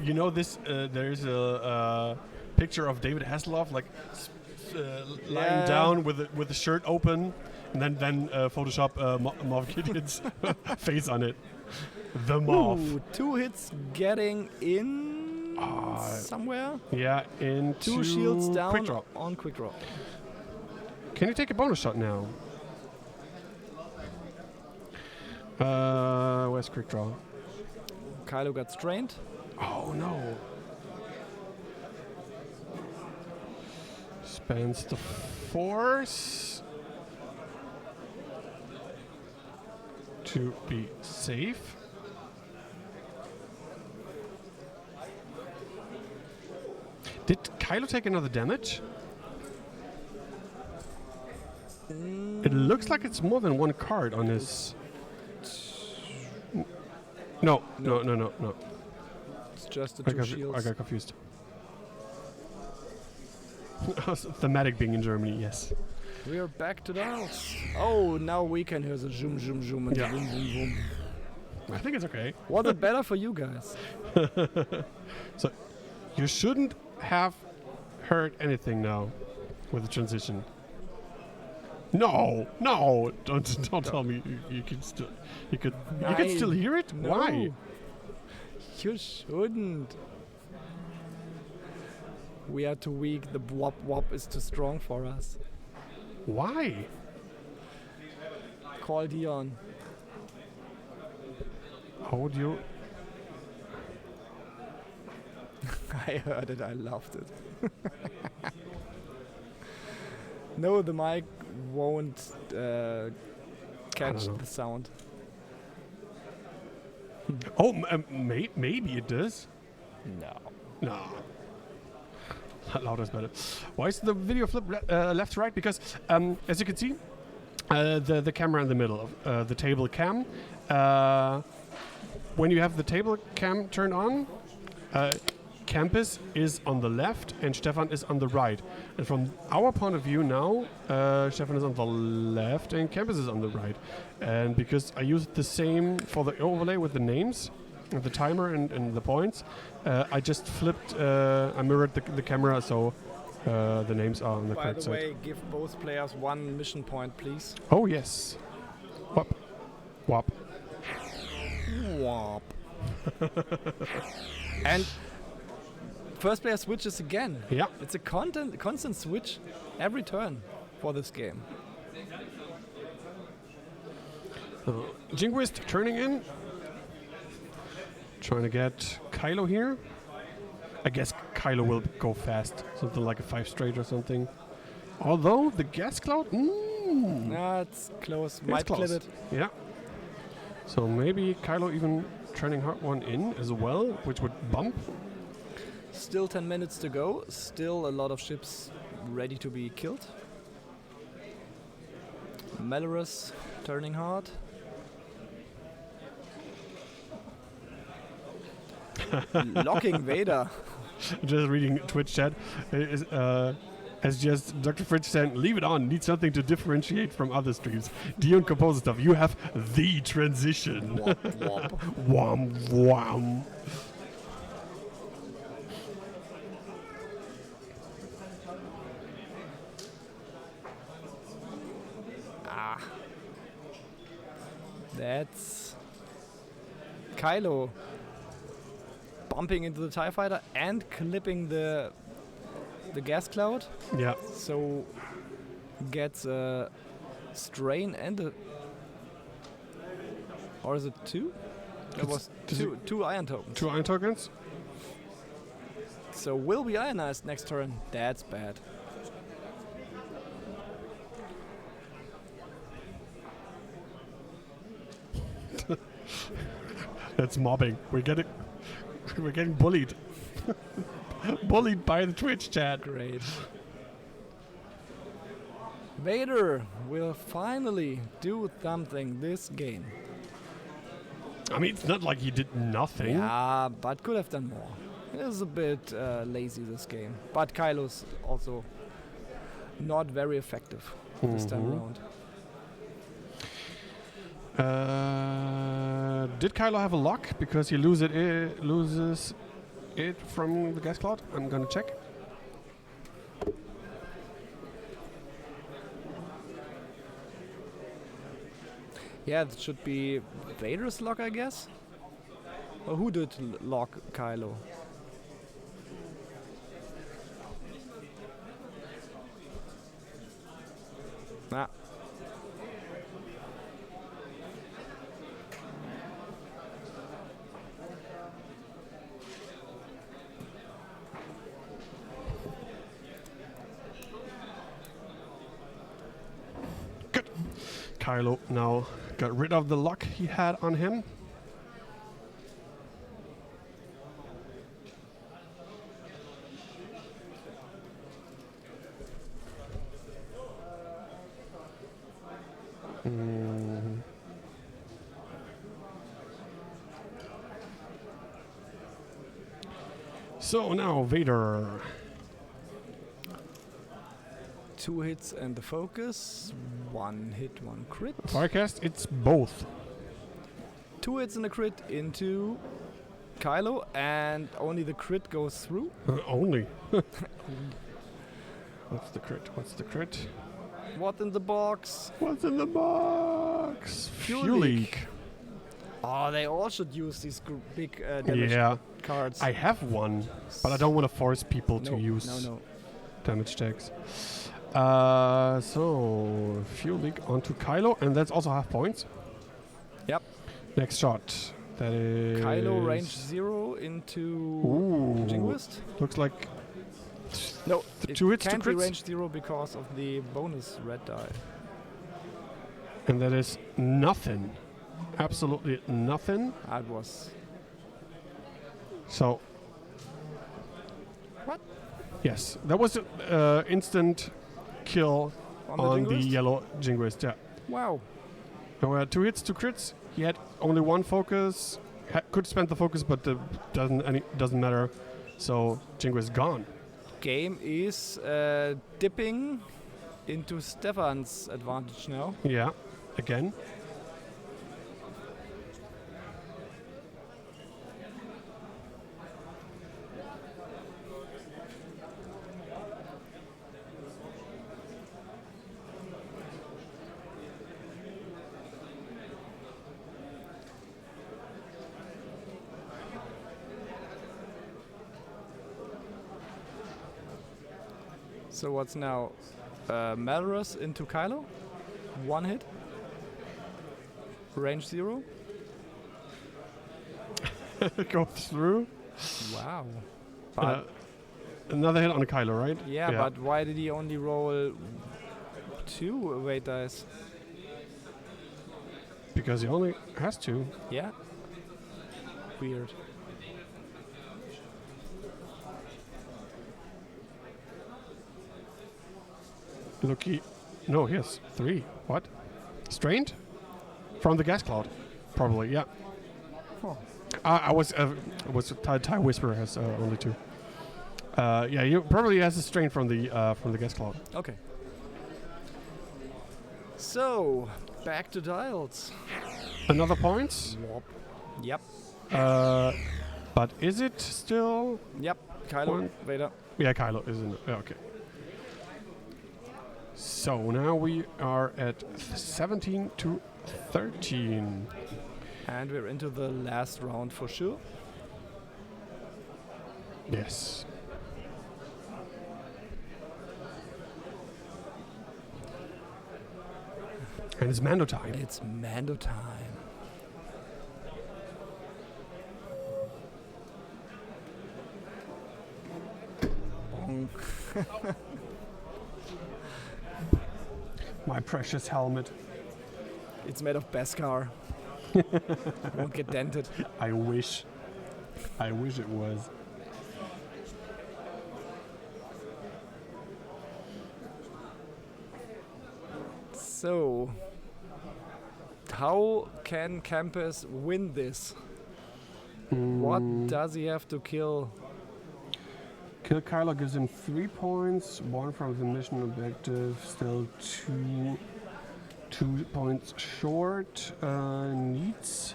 You know this? There's a picture of David Hasselhoff like lying
Yeah.
down with the shirt open, and then Photoshop Moff Gideon's face on it. The Moff.
Ooh, 2 hits getting in
Ah,
somewhere.
Yeah, into
2 shields down
quick draw.
on quick draw.
Can you take a bonus shot now? Where's quick draw?
Kylo got strained.
Oh no. Spends the force to be safe. Did Kylo take another damage? It looks like it's more than one card on his. No.
It's just the
I
2
got
shields.
confused. Thematic being in Germany, yes.
We are back to the house. Oh, now we can hear the zoom, zoom, zoom, and
Yeah.
boom, boom, boom.
I think it's okay.
Was it better for you guys?
So, you shouldn't have heard anything now with the transition. No, don't tell me you can still you can still
Nein.
hear it.
No.
Why?
You shouldn't. We are too weak. The wop wop is too strong for us.
Why?
Call Dion.
Audio.
I heard it. I loved it. No, the mic won't catch
know.
the sound.
Oh, maybe it does.
No.
No. Louder is better. Why is the video flip left to right? Because as you can see, the camera in the middle of the table cam. When you have the table cam turned on, Kaempes is on the left and Stefan is on the right. And from our point of view now, Stefan is on the left and Kaempes is on the right. And because I used the same for the overlay with the names, the timer and the points, I just flipped, I mirrored the camera so the names are on the
By
correct
the
side.
way, give both players 1 mission point, please.
Oh yes. Wop. Wop.
Wop. And first player switches again.
Yeah.
It's a constant switch every turn for this game.
Jinguist turning in. Trying to get Kylo here. I guess Kylo will go fast. Something like a 5 straight or something. Although the gas cloud,
It's close.
it's
Might
close.
clip it.
Yeah. So maybe Kylo even turning hard one in as well, which would bump.
Still 10 minutes to go. Still a lot of ships ready to be killed. Malorus turning hard. Locking Vader.
Just reading Twitch chat. As just Dr. Fridge said, leave it on. Need something to differentiate from other streams. Dion composes stuff. You have the transition.
Womp, womp.
Wham, wham.
That's Kylo bumping into the TIE fighter and clipping the gas cloud.
Yeah.
So gets a strain and a... Or is it two? It was two iron tokens.
2 iron tokens.
So will be ionized next turn. That's bad.
That's mobbing. We're getting bullied. Bullied by the Twitch chat.
Great. Vader will finally do something this game.
I mean, it's not like he did nothing.
Yeah, but could have done more. It is a bit lazy this game. But Kylo's also not very effective this time around.
Did Kylo have a lock? Because he loses it from the gas cloud? I'm gonna check.
Yeah, it should be Vader's lock, I guess. Or who did lock Kylo? Ah.
Good. Kylo now got rid of the lock he had on him. So now Vader.
2 hits and the focus. 1 hit, 1 crit.
Forecast, it's both.
2 hits and a crit into Kylo, and only the crit goes through.
Only. What's the crit? What's the crit?
What in the box?
What's in the box?
Fuel leak. Oh, they all should use these big damage cards.
I have one, but I don't want to force people to use
No.
damage checks. So fuel leak onto Kylo, and that's also half points.
Yep.
Next shot. That is
Kylo range 0 into
Ooh.
Jingoist.
Looks like
No,
the
it
2 hits, 2
can't be
crits,
range 0 because of the bonus red die.
and that is nothing. Absolutely nothing.
That was...
So.
What?
Yes, that was an instant kill on the
Jingoist?
yellow Jingoist. Yeah.
Wow.
There were 2 hits, 2 crits. He had only 1 focus. Could spend the focus, but doesn't matter. So Jingo is gone.
Game is dipping into Stefan's advantage now.
Yeah, again.
So what's now? Malrus into Kylo. 1 hit. Range 0.
Go through.
Wow. But
Another hit on the Kylo, right?
yeah, but why did he only roll 2 away dice?
Because he only has 2.
Yeah. Weird.
Look, no, he has 3. What? Strained? From the gas cloud. Probably, yeah.
Oh.
I was Thai Whisperer has only 2. Yeah, he probably has a strain from the gas cloud.
Okay. So, back to Dials.
Another point.
Yep.
But is it still?
Yep. Kylo,
Point.
Vader.
Yeah, Kylo is in it. Yeah, okay. So now we are at 17 to 13.
And we're into the last round for sure.
Yes. And it's Mando time.
It's Mando time. Bonk.
My precious helmet.
It's made of Beskar. Won't get dented.
I wish. I wish it was.
So, how can Kaempes win this? What does he have to kill?
Kill Kylo gives him 3 points, 1 from the mission objective, still 2 points short. Needs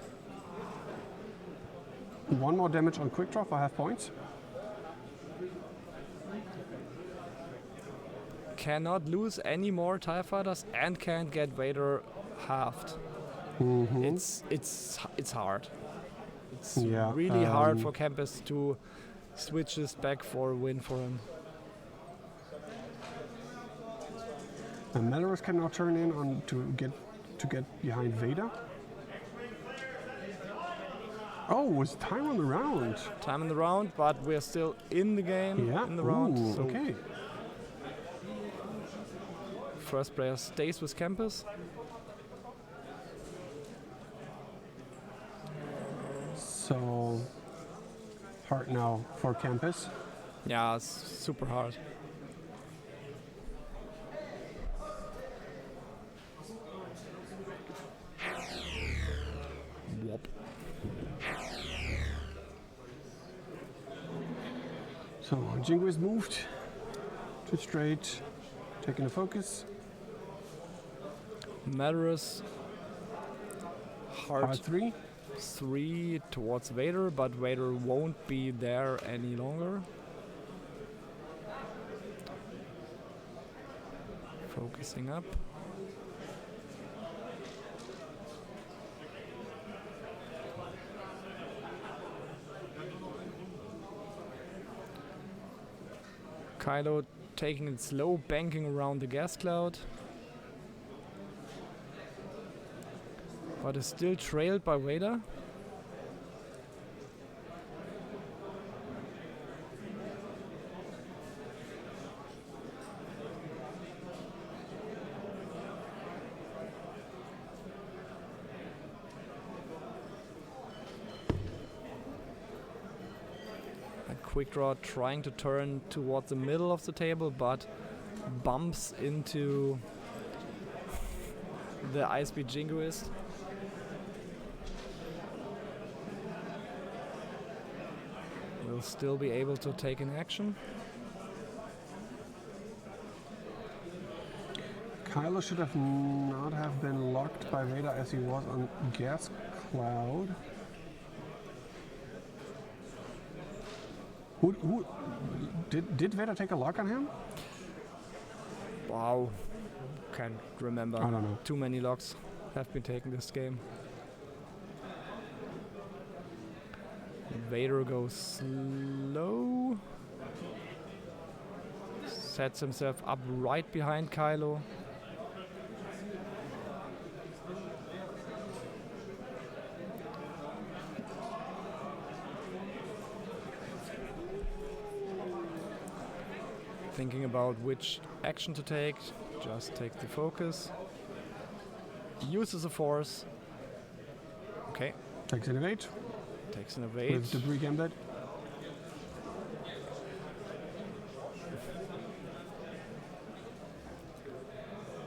1 more damage on quick draw for half points.
Cannot lose any more TIE fighters and can't get Vader halved. It's hard. It's
Yeah,
really hard for Kaempes to switch this back for a win for him.
And Melrose can now turn in on to get behind Vader. Oh, it's time on the round.
Time in the round, but we're still in the game
Yeah.
in the round.
Ooh,
So
okay.
first player stays with Kaempes.
So hard now for Kaempes.
Yeah, it's super hard. Whoop.
So Jingo is moved to straight, taking the focus.
Malarus hard
R3.
3 towards Vader, but Vader won't be there any longer. Focusing up. Kylo taking it slow, banking around the gas cloud. But is still trailed by Vader. A quick draw trying to turn towards the middle of the table, but bumps into the ISB Jingoist. Will still be able to take an action.
Kylo should have not have been locked by Vader as he was on gas cloud. Who did Vader take a lock on him?
Wow. Can't remember.
I don't know.
Too many locks have been taken this game. Vader goes slow. Sets himself up right behind Kylo. Thinking about which action to take. Just take the focus. Uses a force. Okay.
Takes an evade
Takes an evade.
with debris gambit.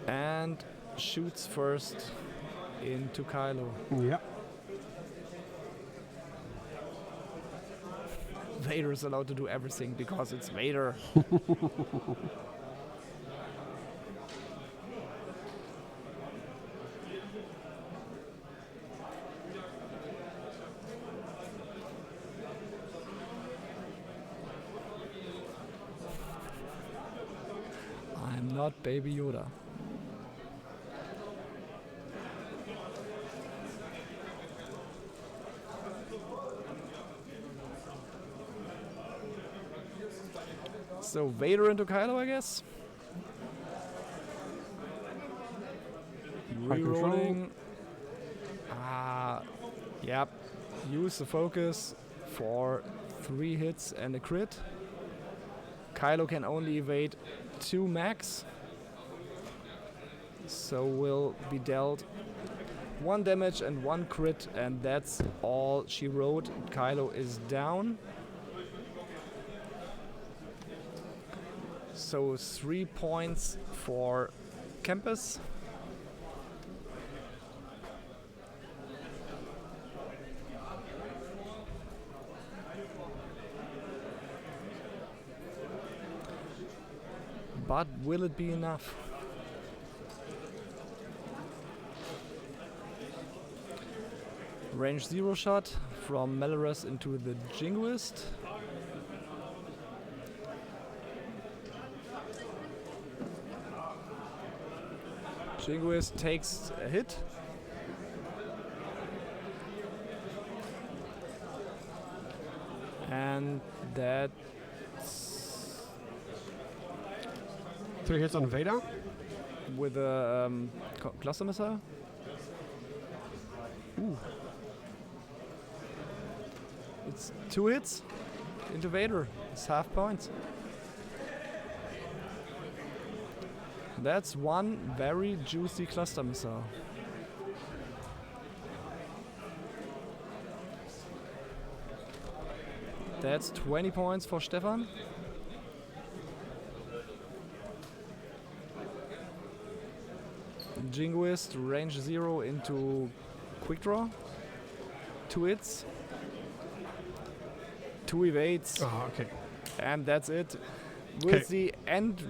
And shoots first into Kylo.
Yeah.
Vader is allowed to do everything because it's Vader. I'm not Baby Yoda. So Vader into Kylo, I guess.
High control.
Rerolling. Yep. Use the focus for 3 hits and a crit. Kylo can only evade 2 max. So will be dealt 1 damage and 1 crit, and that's all she wrote. Kylo is down. So 3 points for Kaempes. But will it be enough? Range 0 shot from Malorus into the Jingoist. Jingoist takes a hit. And that's
3 hits on Vader.
with a cluster missile.
Ooh.
It's 2 hits into Vader. It's half points. That's 1 very juicy cluster missile. That's 20 points for Stefan. Jingoist, range 0 into quick draw. 2 hits. 2 evades.
Oh, okay.
And that's it. With the end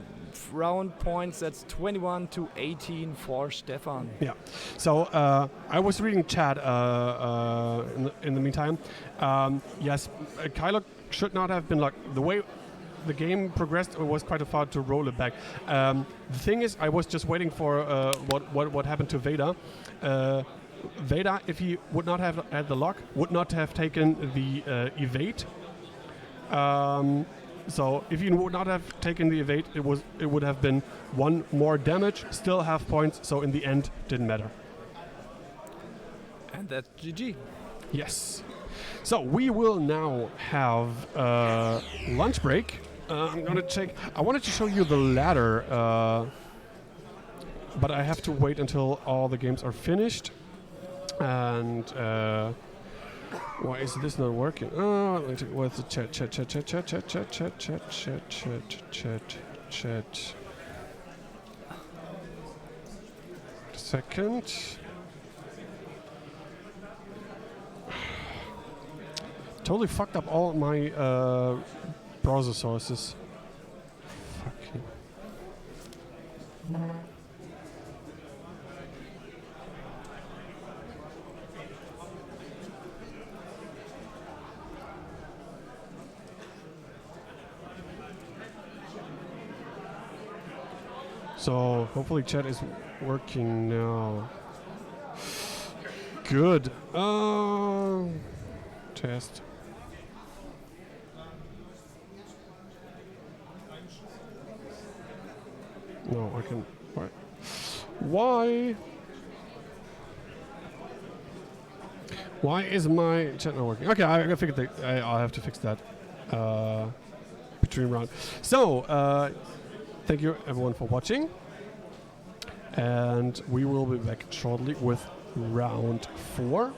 round points, that's 21 to 18 for Stefan.
Yeah. So I was reading chat in the meantime. Yes, Kylo should not have been like the way the game progressed. It was quite a far to roll it back. The thing is, I was just waiting for what happened to Vader. Vader, if he would not have had the lock, would not have taken the evade. So if you would not have taken the evade, it would have been 1 more damage, still half points. So in the end, didn't matter.
And that's GG.
Yes. So we will now have lunch break. I'm gonna check. I wanted to show you the ladder, but I have to wait until all the games are finished. And why is this not working? Oh, what's the chat? Second. Totally fucked up all my browser sources. Fucking. So hopefully chat is working now. Good. Test. No, I can. Why? Why is my chat not working? Okay, I figured that I'll have to fix that between round. So, thank you everyone for watching, and we will be back shortly with round 4.